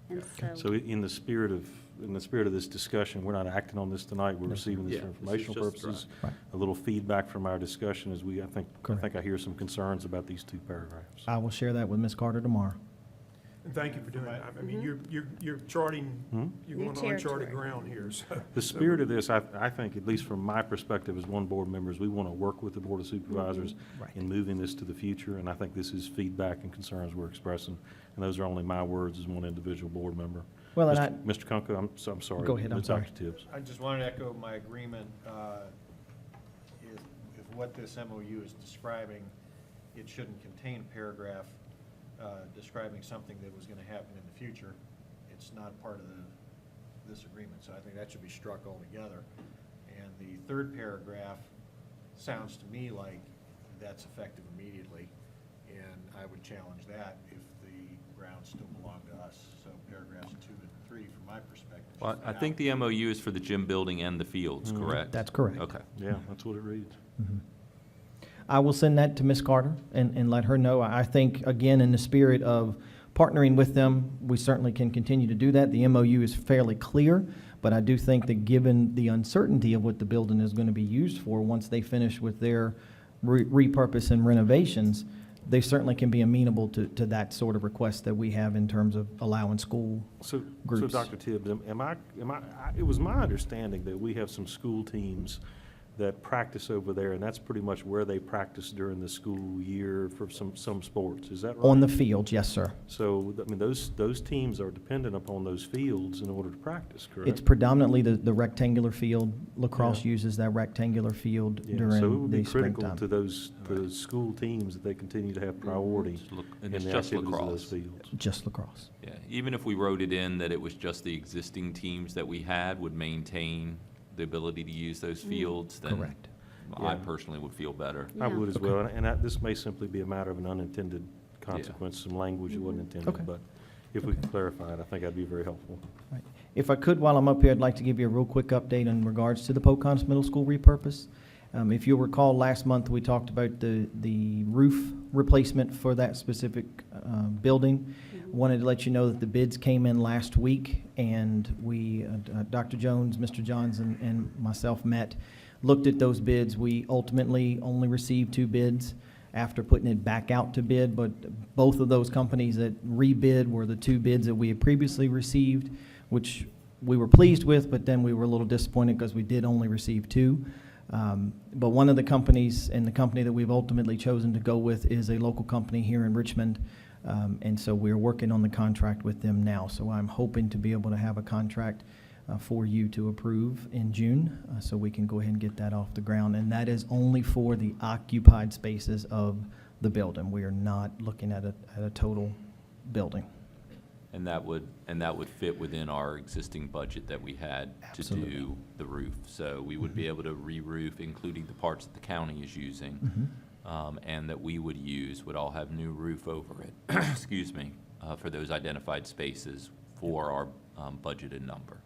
And So in the spirit of this discussion, we're not acting on this tonight. We're receiving this Yeah, for this is informational just purposes. Right. A little feedback from our discussion as I Correct. think I hear some concerns about these two paragraphs. I will share that with Ms. Carter tomorrow. And thank you for doing that. I mean, you're charting, Hmm? you're New going on uncharted territory. ground here, so. The spirit of this, I think, at least from my perspective as one board member, is we want to work with the Board of Supervisors Right. in moving this to the future, and I think this is feedback and concerns we're expressing, and those are only my words as one individual board member. Well, and Mr. Kunkel, I'm sorry. Go ahead, I'm sorry. Dr. Tibbs. I just wanted to echo my agreement, if what this MOU is describing, it shouldn't contain a paragraph describing something that was going to happen in the future. It's not part of this agreement, so I think that should be struck altogether. And the third paragraph sounds to me like that's effective immediately, and I would challenge that if the grounds still belong to us. So paragraphs 2 and 3, from my perspective. Well, should I stay think out. the MOU is for the gym building and the fields, Mhm. correct? That's correct. Okay. Yeah, that's what it reads. I will send that to Ms. Carter and let her know. I think, again, in the spirit of partnering with them, we certainly can continue to do that. The MOU is fairly clear, but I do think that given the uncertainty of what the building is going to be used for, once they finish with their repurpose and renovations, they certainly can be amenable to that sort of request that we have in terms of allowing school. So Groups. Dr. Tibbs, it was my understanding that we have some school teams that practice over there, and that's pretty much where they practice during the school year for some sports. Is that right? On the field, yes, sir. So, I mean, those teams are dependent upon those fields in order to practice, correct? It's predominantly the rectangular field. Lacrosse Yeah. uses that rectangular field Yeah, during so it would be the critical springtime. to those school teams that they continue to have priority And in it's the just activities of those lacrosse. fields. Just lacrosse. Yeah, even if we wrote it in that it was just the existing teams that we had would maintain the ability to use those fields, then Correct. I Yeah. personally would feel better. I Yeah. would as well, and this may simply be a matter of an unintended consequence, some language that wasn't Okay. intended, but if we could clarify it, I think that'd be very helpful. Right. If I could, while I'm up here, I'd like to give you a real quick update in regards to the Pocahontas Middle School repurpose. If you'll recall, last month, we talked about the roof replacement for that specific building. Wanted to let you know that the bids came in last week, and we, Dr. Jones, Mr. Johns, and myself met, looked at those bids. We ultimately only received 2 bids after putting it back out to bid, but both of those companies that rebid were the 2 bids that we had previously received, which we were pleased with, but then we were a little disappointed because we did only receive 2. But one of the companies, and the company that we've ultimately chosen to go with, is a local company here in Richmond. And so we're working on the contract with them now. So I'm hoping to be able to have a contract for you to approve in June, so we can go ahead and get that off the ground. And that is only for the occupied spaces of the building. We are not looking at a total building. And that would fit within our existing budget that we had to Absolutely. do the roof. So we would be able to re-roof, including the parts that the county is using, and that we would use, would all have new roof over it, excuse me, for those identified spaces for our budgeted number.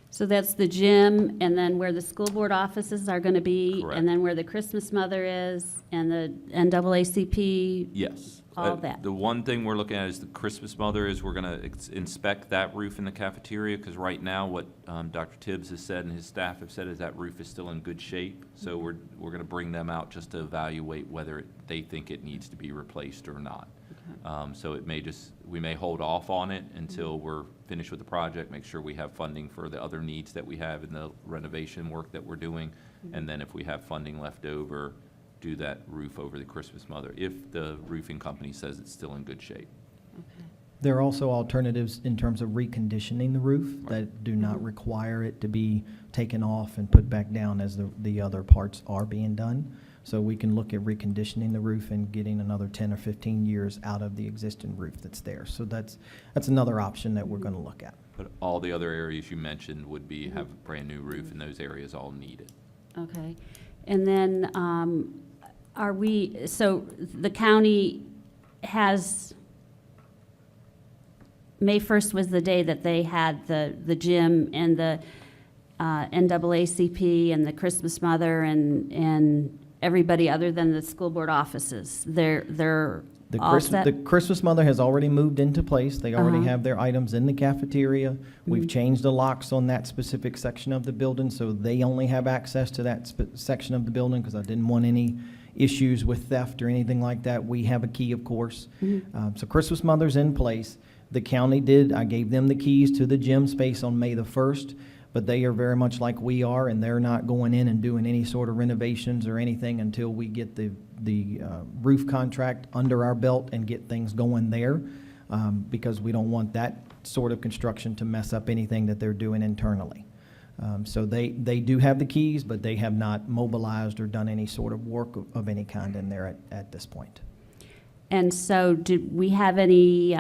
So that's the gym, and then where the school board offices are going to be, Correct. and then where the Christmas Mother is, and the NAACP. Yes. All that. The one thing we're looking at is the Christmas Mother, is we're gonna inspect that roof in the cafeteria, because right now, what Dr. Tibbs has said and his staff have said is that roof is still in good shape. So we're gonna bring them out just to evaluate whether they think it needs to be replaced or not. So we may hold off on it until we're finished with the project, make sure we have funding for the other needs that we have in the renovation work that we're doing. And then if we have funding left over, do that roof over the Christmas Mother, if the roofing company says it's still in good shape. There are also alternatives in terms of reconditioning the roof that do not require it to be taken off and put back down as the other parts are being done. So we can look at reconditioning the roof and getting another 10 or 15 years out of the existing roof that's there. So that's another option that we're going to look at. But all the other areas you mentioned would have a brand-new roof, and those areas all need it. Okay. And then so the county has, May 1st was the day that they had the gym and the NAACP and the Christmas Mother and everybody other than the school board offices. They're all set? The Christmas Mother has already moved into place. They already Uh-huh. have their items in the cafeteria. We've changed the locks on that specific section of the building, so they only have access to that section of the building, because I didn't want any issues with theft or anything like that. We have a key, of course. So Christmas Mother's in place. The county I gave them the keys to the gym space on May the 1st, but they are very much like we are, and they're not going in and doing any sort of renovations or anything until we get the roof contract under our belt and get things going there, because we don't want that sort of construction to mess up anything that they're doing internally. So they do have the keys, but they have not mobilized or done any sort of work of any kind in there at this point. And so did we have any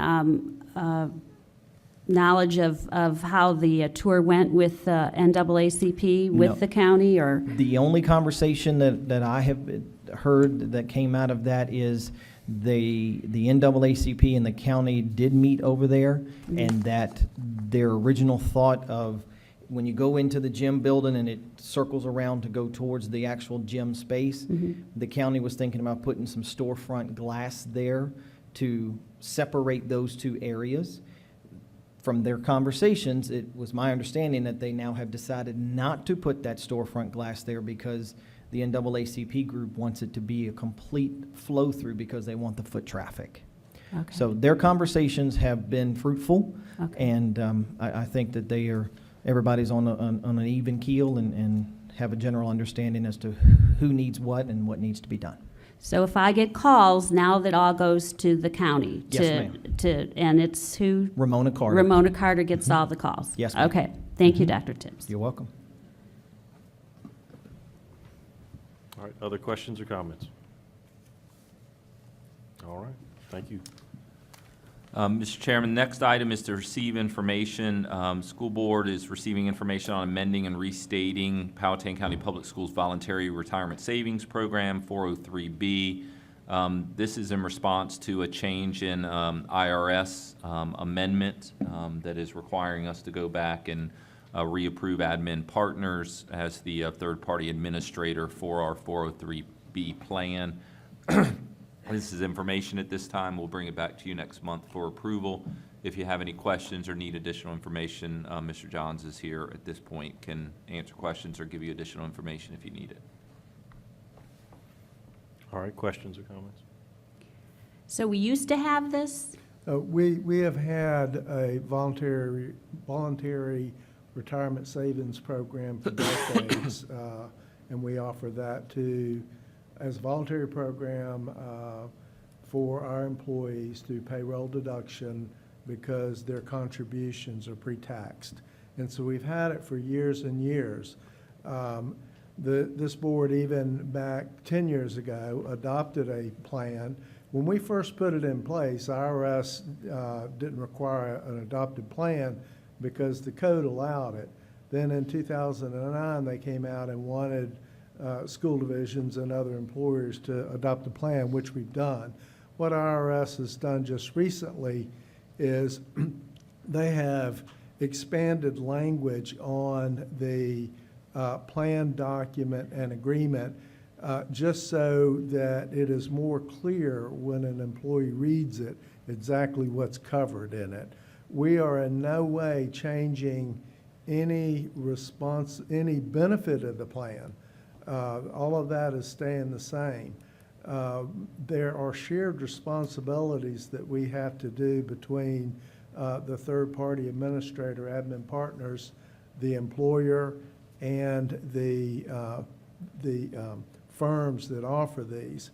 knowledge of how the tour went with NAACP, with No. the county, or? The only conversation that I have heard that came out of that is the NAACP and the county did meet over there, and that their original thought of, when you go into the gym building and it circles around to go towards the actual gym space, the county was thinking about putting some storefront glass there to separate those 2 areas. From their conversations, it was my understanding that they now have decided not to put that storefront glass there, because the NAACP group wants it to be a complete flow-through, because they want the foot traffic. Okay. So their conversations have been fruitful, Okay. and I think that everybody's on an even keel and have a general understanding as to who needs what and what needs to be done. So if I get calls, now that all goes to the county? Yes, And it's who? Ramona Carter. Ramona Carter gets all the calls? Yes, ma'am. Okay. Thank you, Dr. Tibbs. You're welcome. All right, other questions or comments? All right, thank you. Mr. Chairman, next item is to receive information. School Board is receiving information on amending and restating Powhatan County Public Schools Voluntary Retirement Savings Program, 403B. This is in response to a change in IRS amendment that is requiring us to go back and reapprove Admin Partners as the third-party administrator for our 403B plan. This is information at this time. We'll bring it back to you next month for approval. If you have any questions or need additional information, Mr. Johns is here at this point, can answer questions or give you additional information if you need it. All right, questions or comments? So we used to have this? We have had a voluntary retirement savings program for decades, and we offer that as a voluntary program for our employees through payroll deduction because their contributions are pre-taxed. And so we've had it for years and years. This board, even back 10 years ago, adopted a plan. When we first put it in place, IRS didn't require an adopted plan because the code allowed it. Then in 2009, they came out and wanted school divisions and other employers to adopt a plan, which we've done. What IRS has done just recently is they have expanded language on the plan document and agreement just so that it is more clear when an employee reads it exactly what's covered in it. We are in no way changing any benefit of the plan. All of that is staying the same. There are shared responsibilities that we have to do between the third-party administrator, Admin Partners, the employer, and the firms that offer these.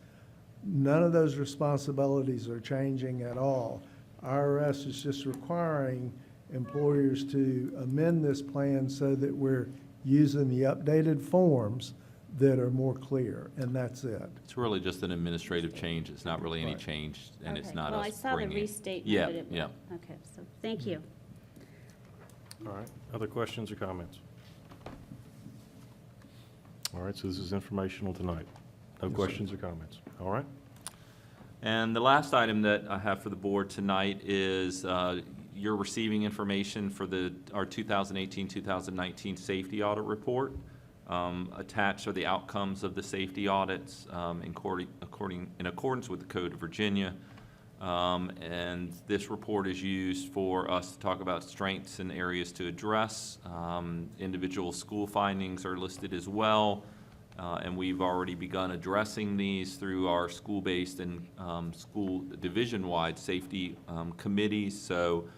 None of those responsibilities are changing at all. IRS is just requiring employers to amend this plan so that we're using the updated forms that are more clear, and that's it. It's really just an administrative change. It's not really any Right. change, and it's Okay. not Well, I us saw the bringing. restatement, Yeah, but it. yeah. Okay, so, thank you. All right, other questions or comments? All right, so this is informational tonight. No questions or comments? All right? And the last item that I have for the board tonight is you're receiving information for our 2018-2019 safety audit report. Attached are the outcomes of the safety audits in accordance with the Code of Virginia. And this report is used for us to talk about strengths and areas to address. Individual school findings are listed as well. And we've already begun addressing these through our school-based and school division-wide safety committees. So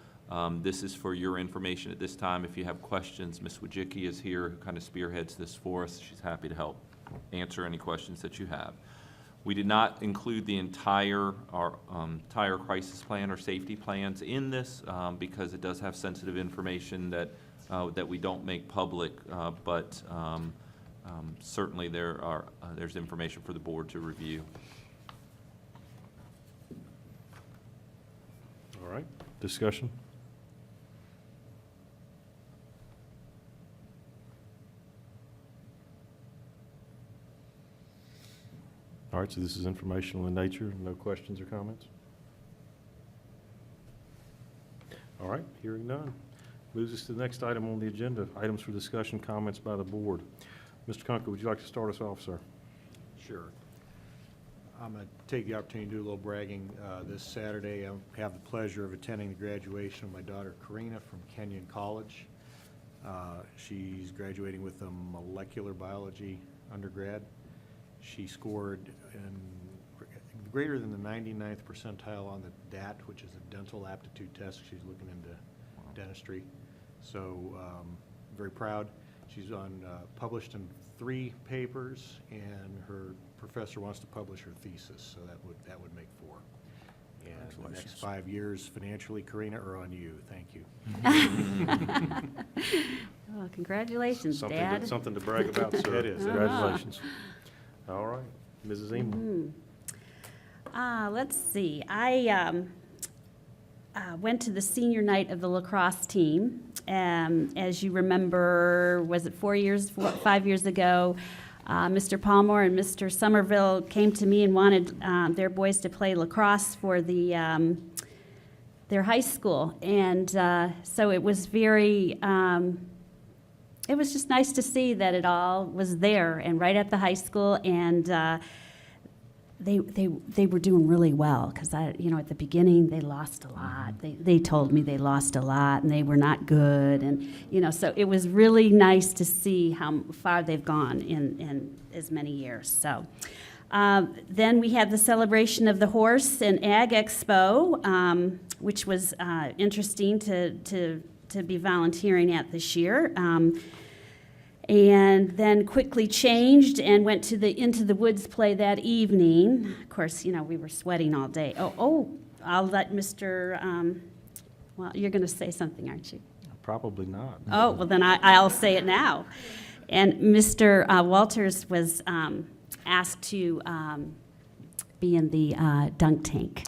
this is for your information at this time. If you have questions, Ms. Wojcicki is here, who kind of spearheads this for us. She's happy to help answer any questions that you have. We did not include the entire crisis plan or safety plans in this because it does have sensitive information that we don't make public, but certainly there's information for the board to review. All right, discussion? All right, so this is informational in nature. No questions or comments? All right, hearing none. Moves us to the next item on the agenda, items for discussion, comments by the board. Mr. Kunkel, would you like to start us off, sir? Sure. I'm going to take the opportunity to do a little bragging. This Saturday, I have the pleasure of attending the graduation of my daughter Karina from Kenyon College. She's graduating with a molecular biology undergrad. She scored in greater than the 99th percentile on the DAT, which is a dental aptitude test. She's looking into dentistry. So very proud. She's published in 3 papers, and her professor wants to publish her thesis, so that would make 4. And the next 5 years financially, Karina, are on you. Thank you. Oh, congratulations, Dad. Something to brag about, sir. It is. Congratulations. All right, Mrs. Eamer. Let's see. I went to the senior night of the lacrosse team. As you remember, was it 5 years ago? Mr. Palmore and Mr. Somerville came to me and wanted their boys to play lacrosse for their high school. And so it was it was just nice to see that it all was there and right at the high school. And they were doing really well because at the beginning they lost a lot. They told me they lost a lot and they were not good, and so it was really nice to see how far they've gone in as many years. So then we had the celebration of the Horse and Ag Expo, which was interesting to be volunteering at this year. And then quickly changed and went to the Into the Woods play that evening. Of course, we were sweating all day. Oh, I'll let Mr. Well, you're going to say something, aren't you? Probably not. Oh, well, then I'll say it now. And Mr. Walters was asked to be in the dunk tank.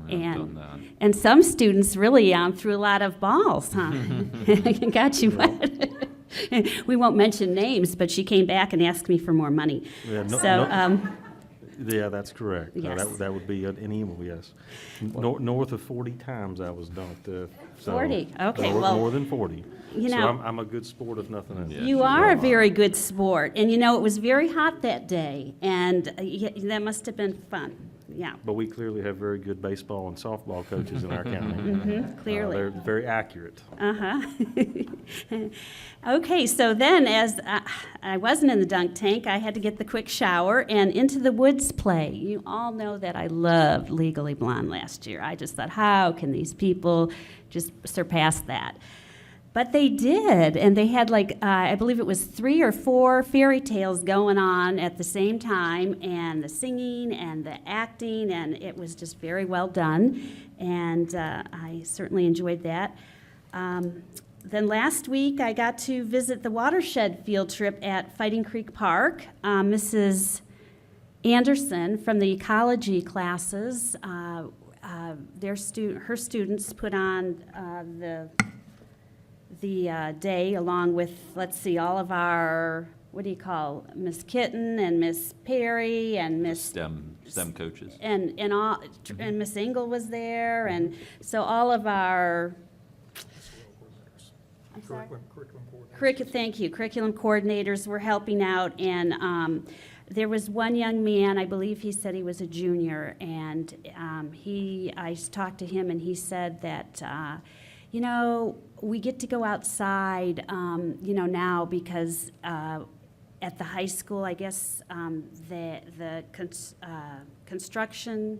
And some students really threw a lot of balls, huh? Got you wet. We won't mention names, but she came back and asked me for more money. Yeah, yeah, that's correct. Yes. That would be an email, yes. North of 40 times I was dunked. 40, okay, more, well, more than 40. You So know, I'm a good sport if nothing else. you are a very good sport. And it was very hot that day, and that must have been fun. Yeah. But we clearly have very good baseball and softball coaches in our county. Clearly. They're very accurate. Okay, so then as I wasn't in the dunk tank, I had to get the quick shower and Into the Woods play. You all know that I loved Legally Blonde last year. I just thought, how can these people just surpass that? But they did, and they had I believe it was 3 or 4 fairy tales going on at the same time, and the singing and the acting, and it was just very well done, and I certainly enjoyed that. Then last week, I got to visit the watershed field trip at Fighting Creek Park. Mrs. Anderson from the ecology classes, her students put on the day along with, all of our, Miss Kitten and Miss Perry and Miss STEM coaches. and Miss Engel was there, and so all of our curriculum coordinators were helping out, and there was one young man, I believe he said he was a junior, and I talked to him, and he said that we get to go outside, now because at the high school, I guess the construction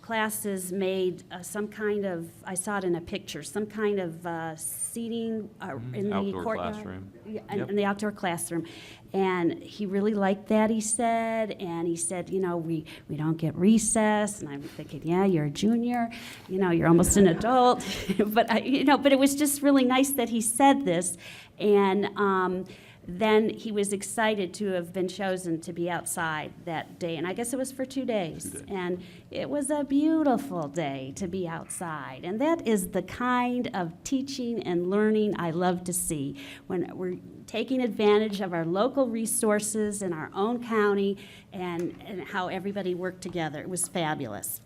classes made some kind of, I saw it in a picture, some kind of seating in the Outdoor courtyard. classroom. Yeah, Yep. in the outdoor classroom. And he really liked that, he said. And he said, we don't get recess. And I'm thinking, yeah, you're a junior. You're almost an adult. But it was just really nice that he said this. And then he was excited to have been chosen to be outside that day. And I guess it was for 2 days. 2 days. And it was a beautiful day to be outside. And that is the kind of teaching and learning I love to see, when we're taking advantage of our local resources in our own county and how everybody worked together. It was fabulous.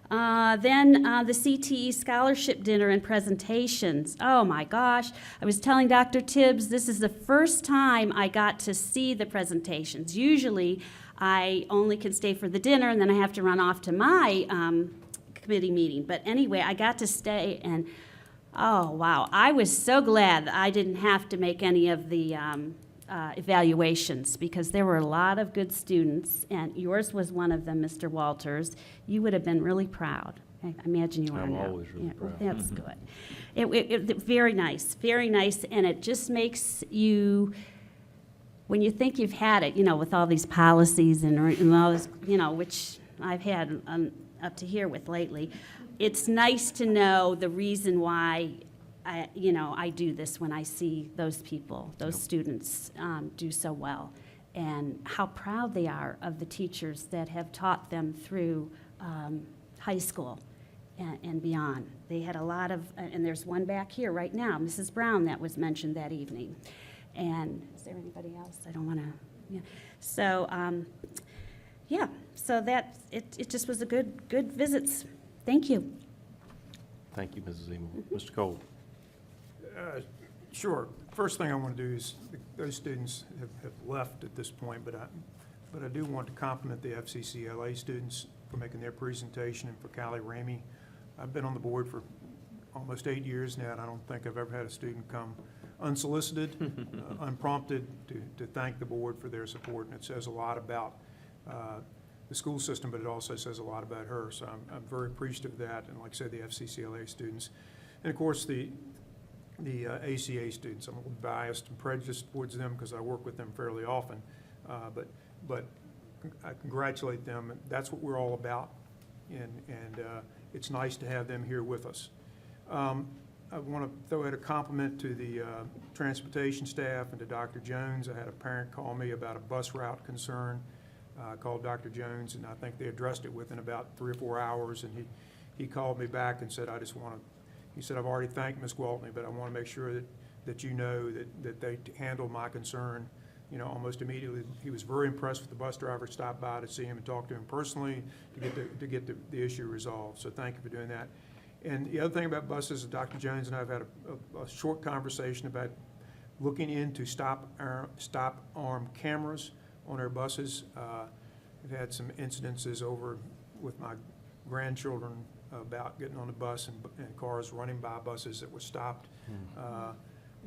Then the CTE scholarship dinner and presentations. Oh my gosh. I was telling Dr. Tibbs, this is the first time I got to see the presentations. Usually I only can stay for the dinner and then I have to run off to my committee meeting. But anyway, I got to stay, and oh wow, I was so glad that I didn't have to make any of the evaluations, because there were a lot of good students, and yours was one of them, Mr. Walters. You would have been really proud. I imagine you are I'm now. always really proud. That's good. It very nice, and it just makes you, when you think you've had it, with all these policies and all this, which I've had up to here with lately, it's nice to know the reason why I do this when I see those people, those students do so well, and how proud they are of the teachers that have taught them through high school and beyond. They had a lot of, and there's one back here right now, Mrs. Brown, that was mentioned that evening. And is there anybody else? I don't want to, yeah. So, yeah, so it just was a good visits. Thank you. Thank you, Mrs. Emo. Mr. Cole? Sure. First thing I want to do is, those students have left at this point, but I do want to compliment the FCCLA students for making their presentation, and for Callie Ramey. I've been on the board for almost 8 years now, and I don't think I've ever had a student come unsolicited, unprompted, to thank the board for their support, and it says a lot about the school system, but it also says a lot about her. So I'm very appreciative of that, and like I said, the FCCLA students. And of course, the ACA students. I'm a little biased and prejudiced towards them because I work with them fairly often, but I congratulate them. That's what we're all about, and it's nice to have them here with us. I want to throw out a compliment to the transportation staff and to Dr. Jones. I had a parent call me about a bus route concern. I called Dr. Jones, and I think they addressed it within about 3 or 4 hours, and he called me back and said, he said, I've already thanked Ms. Gwaltney, but I want to make sure that you know that they handled my concern, almost immediately. He was very impressed with the bus driver, stopped by to see him and talk to him personally to get the issue resolved. So thank you for doing that. And the other thing about buses is Dr. Jones and I have had a short conversation about looking into stop arm cameras on our buses. We've had some incidences over with my grandchildren about getting on the bus and cars running by buses that were stopped.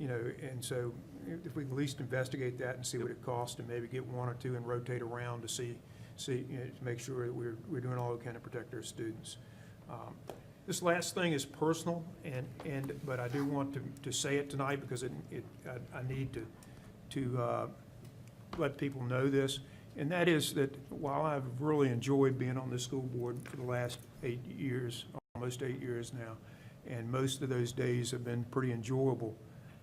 And so if we can at least investigate that and see what it costs, and maybe get 1 or 2 and rotate around to see to make sure that we're doing all we can to protect our students. This last thing is personal, but I do want to say it tonight because I need to let people know this, and that is that while I've really enjoyed being on the school board for the last 8 years, almost 8 years now, and most of those days have been pretty enjoyable,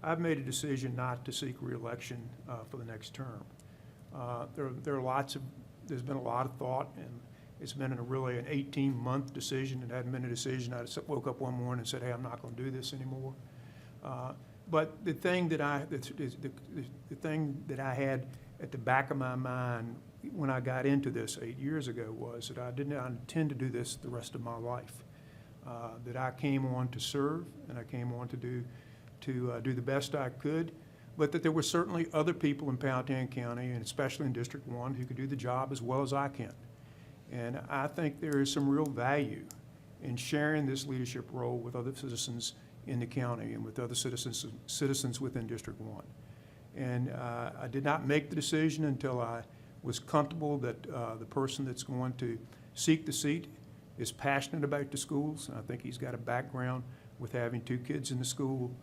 I've made a decision not to seek re-election for the next term. There's been a lot of thought, and it's been really an 18-month decision. It hadn't been a decision I woke up one morning and said, hey, I'm not going to do this anymore. But the thing that I had at the back of my mind when I got into this 8 years ago was that I did not intend to do this the rest of my life. That I came on to serve, and I came on to do the best I could, but that there were certainly other people in Powhatan County, and especially in District 1, who could do the job as well as I can. And I think there is some real value in sharing this leadership role with other citizens in the county and with other citizens within District 1. And I did not make the decision until I was comfortable that the person that's going to seek the seat is passionate about the schools. And I think he's got a background with having 2 kids in the school.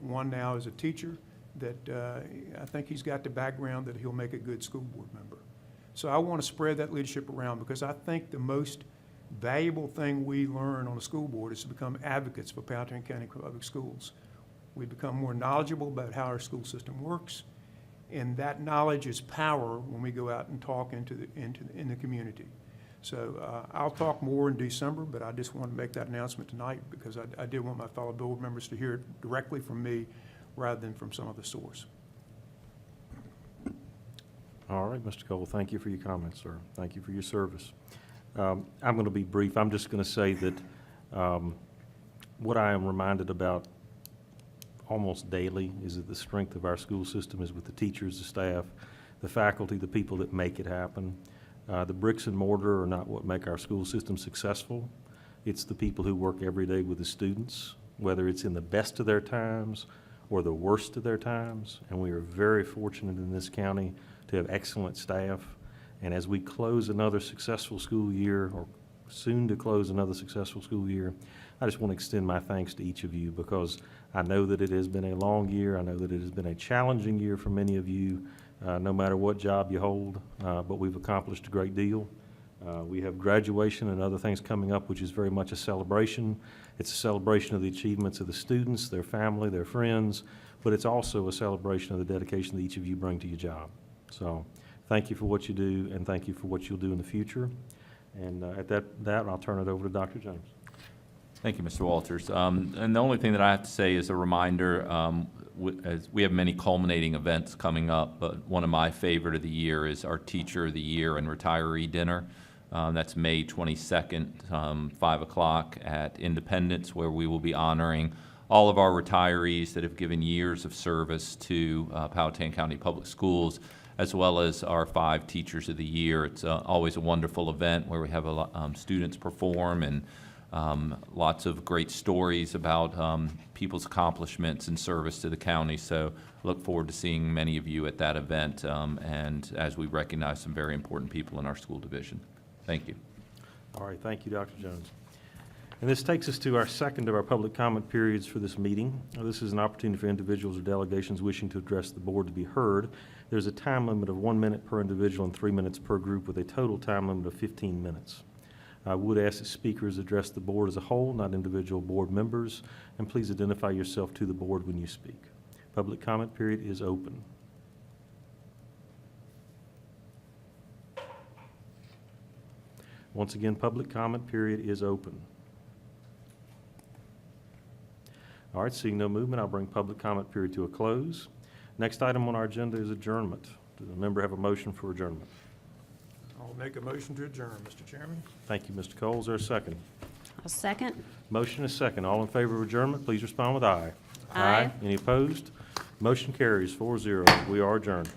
One now is a teacher. That I think he's got the background that he'll make a good school board member. So I want to spread that leadership around because I think the most valuable thing we learn on the school board is to become advocates for Powhatan County Public Schools. We become more knowledgeable about how our school system works, and that knowledge is power when we go out and talk in the community. So I'll talk more in December, but I just want to make that announcement tonight because I did want my fellow board members to hear it directly from me rather than from some other source. All right, Mr. Cole, thank you for your comments, sir. Thank you for your service. I'm going to be brief. I'm just going to say that what I am reminded about almost daily is that the strength of our school system is with the teachers, the staff, the faculty, the people that make it happen. The bricks and mortar are not what make our school system successful. It's the people who work every day with the students, whether it's in the best of their times or the worst of their times. And we are very fortunate in this county to have excellent staff. And as we close another successful school year, or soon to close another successful school year, I just want to extend my thanks to each of you because I know that it has been a long year. I know that it has been a challenging year for many of you, no matter what job you hold, but we've accomplished a great deal. We have graduation and other things coming up, which is very much a celebration. It's a celebration of the achievements of the students, their family, their friends, but it's also a celebration of the dedication that each of you bring to your job. So thank you for what you do, and thank you for what you'll do in the future. And at that, I'll turn it over to Dr. Jones. Thank you, Mr. Walters. And the only thing that I have to say is a reminder, as we have many culminating events coming up, but one of my favorite of the year is our Teacher of the Year and Retiree Dinner. That's May 22nd, 5 o'clock at Independence, where we will be honoring all of our retirees that have given years of service to Powhatan County Public Schools, as well as our 5 Teachers of the Year. It's always a wonderful event where we have a lot, students perform and lots of great stories about people's accomplishments and service to the county. So look forward to seeing many of you at that event, and as we recognize some very important people in our school division. Thank you. All right, thank you, Dr. Jones. And this takes us to our second of our public comment periods for this meeting. This is an opportunity for individuals or delegations wishing to address the board to be heard. There's a time limit of 1 minute per individual and 3 minutes per group, with a total time limit of 15 minutes. I would ask that speakers address the board as a whole, not individual board members, and please identify yourself to the board when you speak. Public comment period is open. Once again, public comment period is open. All right, seeing no movement, I'll bring public comment period to a close. Next item on our agenda is adjournment. Does a member have a motion for adjournment? I'll make a motion to adjourn, Mr. Chairman. Thank you, Mr. Cole. Is there a second? I'll second. Motion is second. All in favor of adjournment, please respond with aye. Aye. Any opposed? Motion carries 4-0. We are adjourned.